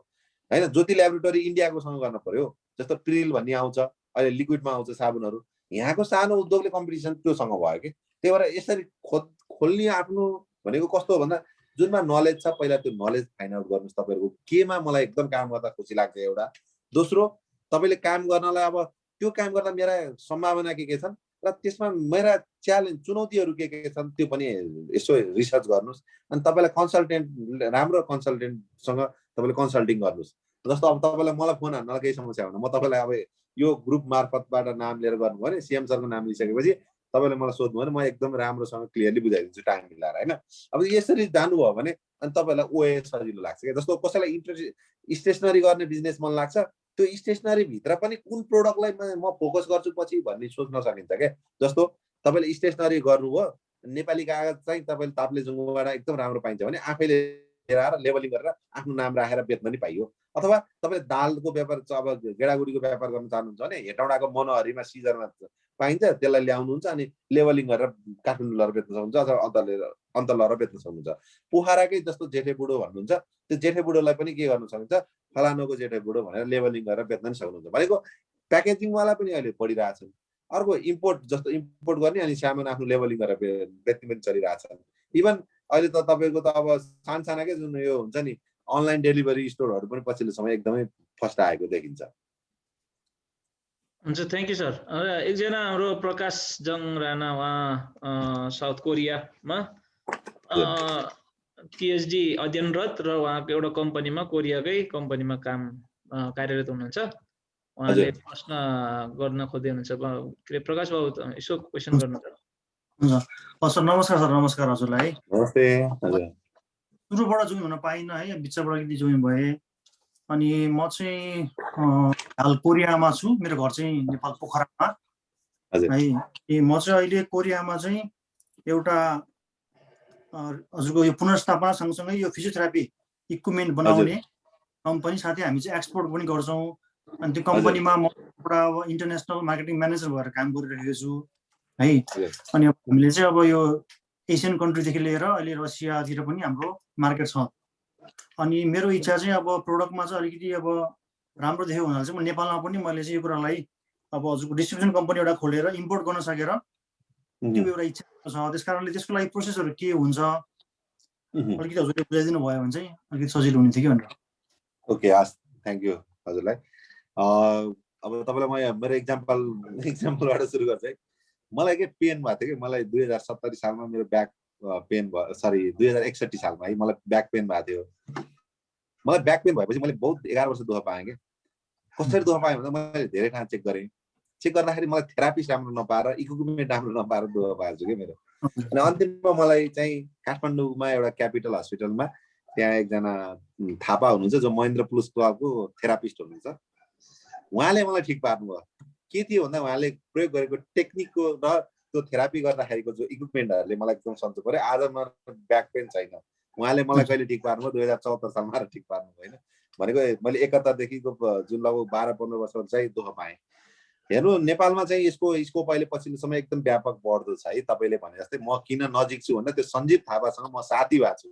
होइन, ज्योति ल्याबोरेटरी इन्डियाकोसँग गर्न पर्यो, जस्तो प्रिल भन्ने आउँछ अहिले लिक्विडमा आउँछ साबुनहरू, यहाँको सानो उद्योगले कम्पिटिसन त्योसँग भयो कि। त्यही भएर यसरी खोल्ने आफ्नो भनेको कस्तो हो भन्दा जुनमा नलेज छ पहिला त्यो नलेज फाइन्ड आउट गर्नुहोस् तपाईँहरूको केमा मलाई एकदम काम गर्दा खुसी लाग्छ एउटा। दोस्रो तपाईँले काम गर्नलाई अब त्यो काम गर्दा मेरा सम्भावना के छन् र त्यसमा मेरा च्यालेन्ज चुनौतीहरू के छन् त्यो पनि यसो रिसर्च गर्नुहोस्, अनि तपाईँलाई कन्सल्टेन्ट राम्रो कन्सल्टेन्टसँग तपाईँले कन्सल्टिङ गर्नुहोस्। जस्तो अब तपाईँलाई मलाई फोन हान्नलाई केही समस्या हुन म तपाईँलाई अब यो ग्रुप मार्फतबाट नाम लिएर गर्नुभयो भने सिएम सरको नाम लिइसकेपछि तपाईँले मलाई सोध्नु भने म एकदम राम्रोसँग क्लियरली बुझाइदिन्छु टाइम मिलाएर होइन। अब यसरी जानुभयो भने अनि तपाईँलाई ओए सजिलो लाग्छ क्या। जस्तो कसैलाई स्टेसनरी गर्ने बिजनेस मन लाग्छ, त्यो स्टेसनरी भित्र पनि कुन प्रोडक्टलाई म फोकस गर्छु पछि भन्ने सोच्न सकिन्छ क्या। जस्तो तपाईँले स्टेसनरी गर्नुभयो, नेपाली कागज चाहिँ तपाईँले ताप्लेजुङबाट एकदम राम्रो पाइन्छ भने आफैले लिएर आएर लेबलिङ गरेर आफ्नो नाम राखेर बेच्न नि पाइयो। अथवा तपाईँले दालको व्यापार अब गेडागुडीको व्यापार गर्न चाहनुहुन्छ भने हेटौँडाको मनोहरीमा सिजरमा पाइन्छ, त्यसलाई ल्याउनुहुन्छ अनि लेबलिङ गरेर काठमाडौँ लगेर बेच्न सक्नुहुन्छ अथवा अन्त लगेर बेच्न सक्नुहुन्छ। पोखराकै जस्तो जेठे बुढो भन्नुहुन्छ, त्यो जेठे बुढोलाई पनि के गर्न सक्नुहुन्छ, फलानुको जेठे बुढो भनेर लेबलिङ गरेर बेच्न नि सक्नुहुन्छ। भनेको प्याकेजिङवाला पनि अहिले बढिरहेछन्। अर्को इम्पोर्ट जस्तो इम्पोर्ट गर्ने अनि सामान आफ्नो लेबलिङ गरेर बेच्ने पनि चलिरहेछन्। इभन अहिले त तपाईँको त अब सानसानाकै जुन यो हुन्छ नि अनलाइन डेलिभरी स्टोरहरू पनि पछिल्लो समय एकदमै फर्स्ट आएको देखिन्छ। हुन्छ, थ्याङ्क यू सर। एकजना हाम्रो प्रकाश जङ राणा, उहाँ साउथ कोरियामा पिएचडी अध्ययनरत र उहाँको एउटा कम्पनीमा, कोरियाकै कम्पनीमा कार्यरत हुनुहुन्छ। उहाँले प्रश्न गर्न खोज्दै हुनुहुन्छ। प्रकाश बाबु यसो क्वेसन गर्नु छ। हुन्छ सर, नमस्कार सर। नमस्कार हजुरलाई। नमस्ते हजुर। सुरुबाट जोइन हुन पाइनँ है, बिचबाट अलिकति जोइन भएँ। अनि म चाहिँ हाल कोरियामा छु। मेरो घर चाहिँ नेपाल पोखरामा है। म चाहिँ अहिले कोरियामा चाहिँ एउटा हजुरको यो पुनर्स्थापना सँगसँगै यो फिजियोथेरापी इक्विपमेन्ट बनाउने कम्पनी, साथै हामी चाहिँ एक्सपोर्ट पनि गर्छौँ। अनि त्यो कम्पनीमा म एउटा अब इन्टरनेसनल मार्केटिङ म्यानेजर भएर काम गरिरहेको छु है। अनि हामीले चाहिँ अब यो एसियन कन्ट्रीदेखि लिएर अहिले रसियातिर पनि हाम्रो मार्केट छ। अनि मेरो इच्छा चाहिँ अब प्रोडक्टमा चाहिँ अलिकति अब राम्रो देख्यो हुनाले चाहिँ म नेपालमा पनि मैले चाहिँ यो कुरालाई अब हजुरको डिस्ट्रिब्युसन कम्पनी एउटा खोलेर इम्पोर्ट गर्न सकेर त्यो एउटा इच्छा छ। त्यस कारणले त्यसको लागि प्रोसेसहरू के हुन्छ अलिकति हजुरले बुझाइदिनु भयो भने चाहिँ अलिकति सजिलो हुने थियो कि भनेर। ओके, हस्, थ्याङ्क यू हजुरलाई। अब तपाईँलाई म मेरो इक्जाम्पलबाट सुरु गर्छु है। मलाई के पेन भएको थियो कि मलाई 2070 सालमा मेरो ब्याक पेन भयो, सरी 2061 सालमा है मलाई ब्याक पेन भएको थियो। मलाई ब्याक पेन भएपछि मैले बहुत 11 वर्ष दुःख पाएँ कि। कसरी दुःख पाएँ भन्दा मैले धेरै ठाउँ चेक गरेँ। चेक गर्दाखेरि मलाई थेरापिस्ट राम्रो नपाएर, इक्विपमेन्ट राम्रो नपाएर दुःख पाएको छु कि मेरो। अनि अन्तिममा मलाई चाहिँ काठमाडौँमा एउटा क्यापिटल हस्पिटलमा त्यहाँ एकजना थापा हुनुहुन्छ जो महेन्द्र प्लस क्लबको थेरापिस्ट हुनुहुन्छ। उहाँले मलाई ठिक पार्नुभयो। के थियो भन्दा उहाँले प्रयोग गरेको टेक्निकको र त्यो थेरापी गर्दाखेरिको जो इक्विपमेन्टहरूले मलाई एकदम सन्चो पर्यो। आज म ब्याक पेन छैन। उहाँले मलाई कहिले ठिक पार्नुभयो? 2074 सालमा ठिक पार्नुभयो होइन। भनेको मैले 71 देखिको जुन लगभग 12-15 वर्ष चाहिँ दुःख पाएँ। हेर्नु, नेपालमा चाहिँ यसको स्कोप अहिले पछिल्लो समय एकदम व्यापक बढ्दो छ है। तपाईँले भने जस्तै म किन नजिक छु भन्दा त्यो सञ्जीव थापासँग म साथी भएको छु।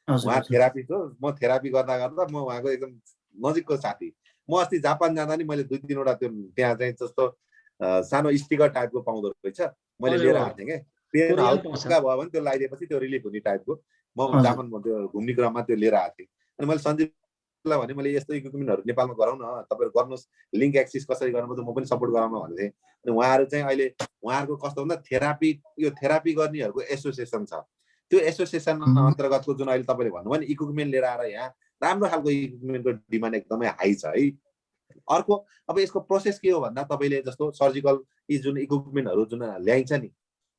उहाँ थेरापिस्ट हो, म थेरापी गर्दा गर्दा म उहाँको एकदम नजिकको साथी। म अस्ति जापान जाँदा नि मैले 2-3वटा त्यो त्यहाँ चाहिँ जस्तो सानो स्टिकर टाइपको पाउँदो रहेछ, मैले लिएर आएको थिएँ कि। पेन हल्का भयो भने त्यो लगाइदिएपछि त्यो रिलिफ हुने टाइपको म जापानमा त्यो घुम्ने क्रममा त्यो लिएर आएको थिएँ। अनि मैले सञ्जीवलाई भने मैले यस्तो इक्विपमेन्टहरू नेपालमा गराउँ न, तपाईँहरू गर्नुहोस्, लिङ्क एक्सिस कसरी गर्नुपर्छ म पनि सपोर्ट गराउन भनेको थिएँ। अनि उहाँहरू चाहिँ अहिले उहाँहरूको कस्तो भन्दा थेरापी गर्नेहरूको एसोसिएसन छ। त्यो एसोसिएसन अन्तर्गतको जुन अहिले तपाईँले भन्नुभयो नि इक्विपमेन्ट लिएर आएर यहाँ राम्रो खालको इक्विपमेन्टको डिमान्ड एकदमै हाई छ है। अर्को अब यसको प्रोसेस के हो भन्दा तपाईँले जस्तो सर्जिकल यी जुन इक्विपमेन्टहरू जुन ल्याइन्छ नि,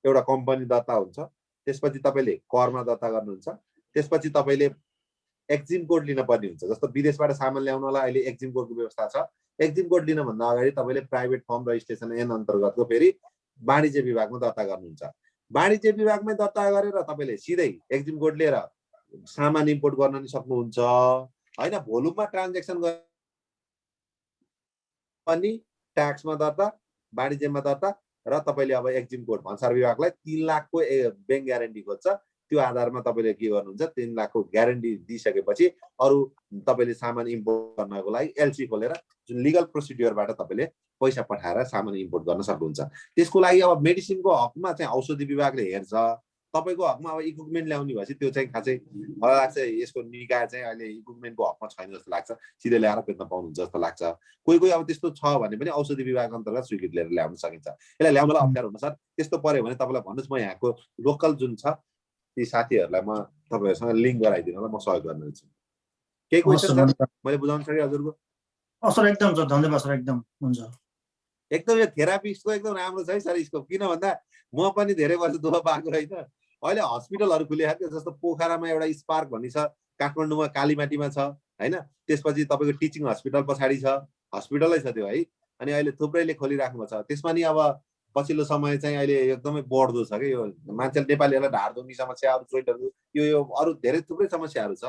एउटा कम्पनी दर्ता हुन्छ, त्यसपछि तपाईँले करमा दर्ता गर्नुहुन्छ, त्यसपछि तपाईँले एक्जिम कोड लिन पर्ने हुन्छ। जस्तो विदेशबाट सामान ल्याउनलाई अहिले एक्जिम कोडको व्यवस्था छ। एक्जिम कोड लिनभन्दा अगाडि तपाईँले प्राइभेट फर्म रजिस्ट्रेसन ऐन अन्तर्गतको फेरि वाणिज्य विभागमा दर्ता गर्नुहुन्छ। वाणिज्य विभागमै दर्ता गरेर तपाईँले सिधै एक्जिम कोड लिएर सामान इम्पोर्ट गर्न नि सक्नुहुन्छ होइन। भोल्युममा ट्रान्जेक्सन पनि ट्याक्समा दर्ता, वाणिज्यमा दर्ता र तपाईँले अब एक्जिम कोड भन्सार विभागलाई 3 लाखको ब्याङ्क ग्यारेन्टी खोज्छ। त्यो आधारमा तपाईँले के गर्नुहुन्छ, 3 लाखको ग्यारेन्टी दिइसकेपछि अरू तपाईँले सामान इम्पोर्ट गर्नको लागि एलसी खोलेर जुन लिगल प्रोसिड्युरबाट तपाईँले पैसा पठाएर सामान इम्पोर्ट गर्न सक्नुहुन्छ। त्यसको लागि अब मेडिसिनको हकमा चाहिँ औषधि विभागले हेर्छ। तपाईँको हकमा अब इक्विपमेन्ट ल्याउने भएपछि त्यो चाहिँ खासै मलाई लाग्छ यसको निकाय चाहिँ अहिले इक्विपमेन्टको हकमा छैन जस्तो लाग्छ। सिधै ल्याएर बेच्न पाउनुहुन्छ जस्तो लाग्छ। कोही कोही अब त्यस्तो छ भने पनि औषधि विभाग अन्तर्गत स्वीकृति लिएर ल्याउन सकिन्छ। यसलाई ल्याउनलाई अप्ठ्यारो हुन्छ सर। त्यस्तो पर्यो भने तपाईँलाई भन्नुहोस्, म यहाँको लोकल जुन छ ती साथीहरूलाई म तपाईँहरूसँग लिङ्क गराइदिनुलाई म सहयोग गर्नेछु। केही क्वेसन छ मैले बुझाउन सकेँ हजुरको? सर एकदम सर, धन्यवाद सर, एकदम हुन्छ। एकदम यो थेरापिस्टको एकदम राम्रो छ है सर यसको। किन भन्दा म पनि धेरै वर्ष दुःख पाएको रहेछ। अहिले हस्पिटलहरू खुलेको छ, जस्तो पोखरामा एउटा स्पार्क भन्ने छ, काठमाडौँमा कालीमाटीमा छ होइन। त्यसपछि तपाईँको टिचिङ हस्पिटल पछाडि छ, हस्पिटलै छ त्यो है। अनि अहिले थुप्रैले खोलिराख्नु छ। त्यसमा नि अब पछिल्लो समय चाहिँ अहिले एकदमै बढ्दो छ कि यो मान्छेले नेपालीहरूलाई ढाड दुख्ने समस्या अरू जोइन्टहरू यो अरू धेरै थुप्रै समस्याहरू छ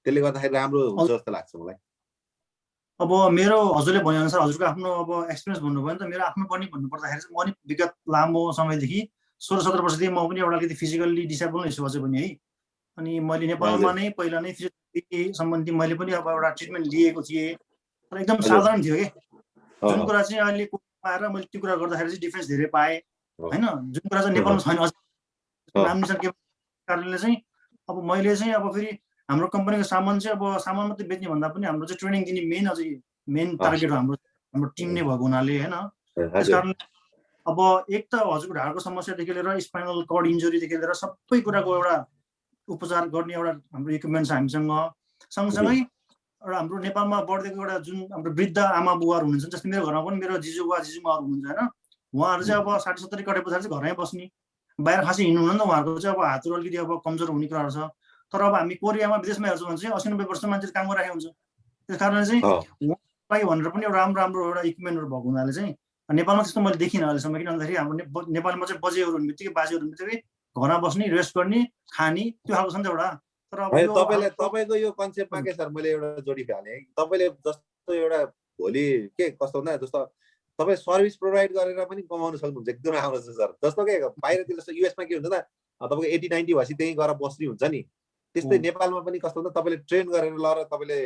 त्यसले गर्दाखेरि राम्रो हुन्छ जस्तो लाग्छ मलाई अब मेरो हजुरले भनेअनुसार हजुरको आफ्नो अब एक्सपिरियन्स भन्नुभयो नि त मेरो आफ्नो पनि भन्नुपर्दाखेरि चाहिँ म नि विगत लामो समयदेखि 16-17 वर्षदेखि म पनि एउटा अलिकति फिजिकल्ली डिसेबल नै छु अझै पनि है अनि मैले नेपालमा नै पहिला नै फिजियोथेरापी सम्बन्धी मैले पनि अब एउटा ट्रिटमेन्ट लिएको थिएँ तर एकदम साधारण थियो कि जुन कुरा चाहिँ अहिले आएर मैले त्यो कुरा गर्दाखेरि चाहिँ डिफ्रेन्स धेरै पाएँ होइन जुन कुरा चाहिँ नेपालमा छैन नाम निशान के कारणले चाहिँ अब मैले चाहिँ अब फेरि हाम्रो कम्पनीको सामान चाहिँ अब सामान मात्रै बेच्ने भन्दा पनि हाम्रो चाहिँ ट्रेनिङ दिने मेन टार्गेट हो हाम्रो टिम नै भएको हुनाले होइन त्यस कारणले अब एक त हजुरको ढाडको समस्यादेखि लिएर स्पाइनल कर्ड इन्जुरीदेखि लिएर सबै कुराको एउटा उपचार गर्ने एउटा हाम्रो इक्विपमेन्ट छ हामीसँग सँगसँगै एउटा हाम्रो नेपालमा बढ्दैको एउटा जुन हाम्रो वृद्ध आमा बुवाहरू हुनुहुन्छ जस्तै मेरो घरमा पनि मेरो जिजुबुवा जिजुमाहरू हुनुहुन्छ होइन उहाँहरू चाहिँ अब 60-70 कटे पछाडि चाहिँ घरमै बस्ने बाहिर खासै हिँड्नुहुन्न नि त उहाँहरूको चाहिँ अब हातहरू अलिकति अब कमजोर हुने कुराहरू छ तर अब हामी कोरियामा विदेशमा हेर्छौँ भने चाहिँ 80-90 वर्ष मान्छेले काम गरिरहेको हुन्छ त्यस कारणले चाहिँ उहाँलाई भनेर पनि एउटा राम्रो एउटा इक्विपमेन्टहरू भएको हुनाले चाहिँ नेपालमा त्यस्तो मैले देखिनँ अहिलेसम्म किन भन्दाखेरि हाम्रो नेपालमा चाहिँ बजेहरू हुने बित्तिकै बाजेहरू हुने बित्तिकै घरमा बस्ने रेस्ट गर्ने खाने त्यो खालको छ नि त एउटा तर अब तपाईँको यो कन्सेप्टमा के सर मैले एउटा जोडिहालेँ तपाईँले जस्तो एउटा भोलि के कस्तो हुँदा जस्तो तपाईँ सर्भिस प्रोभाइड गरेर पनि कमाउन सक्नुहुन्छ एकदमै राम्रो छ सर जस्तो के बाहिरतिर जस्तो युएसमा के हुन्छ त तपाईँको 80-90 भएपछि त्यहीँ गएर बस्ने हुन्छ नि त्यस्तै नेपालमा पनि कस्तो हुन्छ तपाईँले ट्रेन गरेर लगेर तपाईँले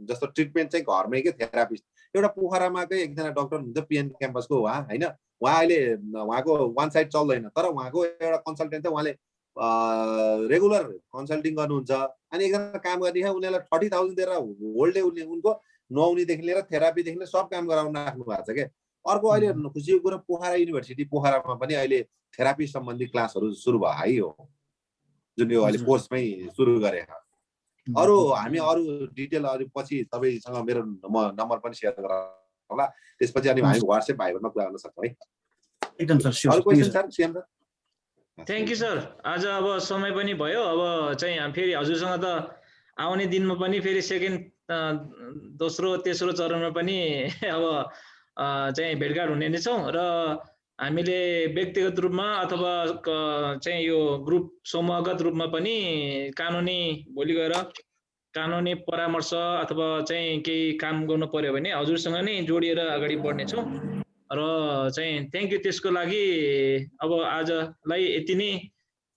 जस्तो ट्रिटमेन्ट चाहिँ घरमै के थेरापिस्ट एउटा पोखरामाकै एकजना डक्टर हुनुहुन्छ पिएन क्याम्पसको उहाँ होइन उहाँ अहिले उहाँको वान साइड चल्दैन तर उहाँको एउटा कन्सल्टेन्ट चाहिँ उहाँले रेगुलर कन्सल्टिङ गर्नुहुन्छ अनि एकजना काम गर्ने उनीहरूलाई 30,000 दिएर होल डे उनको नुहाउनेदेखि लिएर थेरापीदेखि लिएर सब काम गराउन राख्नु भएको छ क्या अर्को अहिले खुसीको कुरा पोखरा युनिभर्सिटी पोखरामा पनि अहिले थेरापी सम्बन्धी क्लासहरू सुरु भयो हो जुन यो अहिले कोर्समै सुरु गरे अरू हामी अरू डिटेल अरू पछि तपाईँसँग मेरो नम्बर पनि सेयर गरौँला त्यसपछि अनि हामी व्हाट्सएप भाइबरमा कुरा गर्न सक्छौँ है एकदम सर अरू question sir CM sir thank you sir आज अब समय पनि भयो अब चाहिँ फेरि हजुरसँग त आउने दिनमा पनि फेरि सेकेन्ड दोस्रो तेस्रो चरणमा पनि अब चाहिँ भेटघाट हुने नै छौँ र हामीले व्यक्तिगत रूपमा अथवा चाहिँ यो ग्रुप समूहगत रूपमा पनि कानुनी भोलि गएर कानुनी परामर्श अथवा चाहिँ केही काम गर्नु पर्यो भने हजुरसँग नै जोडिएर अगाडि बढ्नेछौँ र चाहिँ थ्याङ्क यू त्यसको लागि अब आजलाई यति नै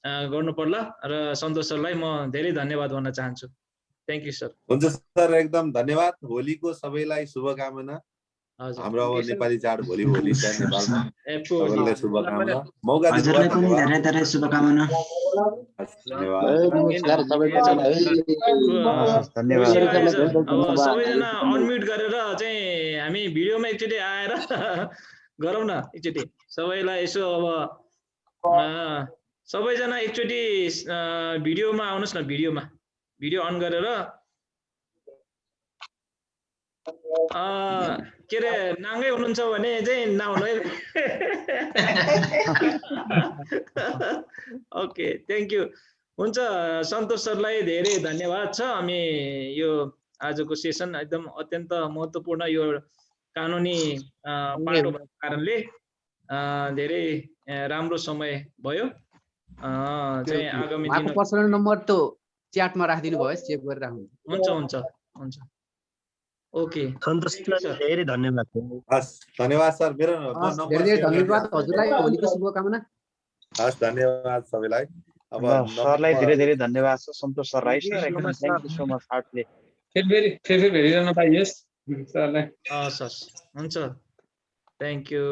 गर्नु पर्ला र सन्तोष सरलाई म धेरै धन्यवाद भन्न चाहन्छु थ्याङ्क यू सर हुन्छ सर एकदम धन्यवाद होलीको सबैलाई शुभकामना हाम्रो अब नेपाली चाड भोलि चाहिँ नेपालमा सबैलाई शुभकामना मौका हजुरलाई पनि धेरै धेरै शुभकामना अब सबैजना अनम्युट गरेर चाहिँ हामी भिडियोमा एकचोटि आएर गरौँ न एकचोटि सबैलाई यसो अब सबैजना एकचोटि भिडियोमा आउनुहोस् न भिडियो अन गरेर के अरे नाङ्गै हुनुहुन्छ भने चाहिँ नहुनु है ओके थ्याङ्क यू हुन्छ सन्तोष सरलाई धेरै धन्यवाद छ हामी यो आजको सेसन एकदम अत्यन्त महत्त्वपूर्ण यो कानुनी पाटो भएको कारणले धेरै राम्रो समय भयो चाहिँ आगामी दिन पर्सनल नम्बर त च्याटमा राखिदिनु भयो सेभ गरेर राख्नु हुन्छ ओके सन्तोष धेरै धन्यवाद हस् धन्यवाद सर मेरो धेरै धन्यवाद हजुरलाई होलीको शुभकामना हस् धन्यवाद सबैलाई अब सरलाई धेरै धेरै धन्यवाद छ सन्तोष सर राई सर एकदम thank you so much Hartley फेरि भेटिरहन पाइयोस् सरलाई हस् हुन्छ थ्याङ्क यू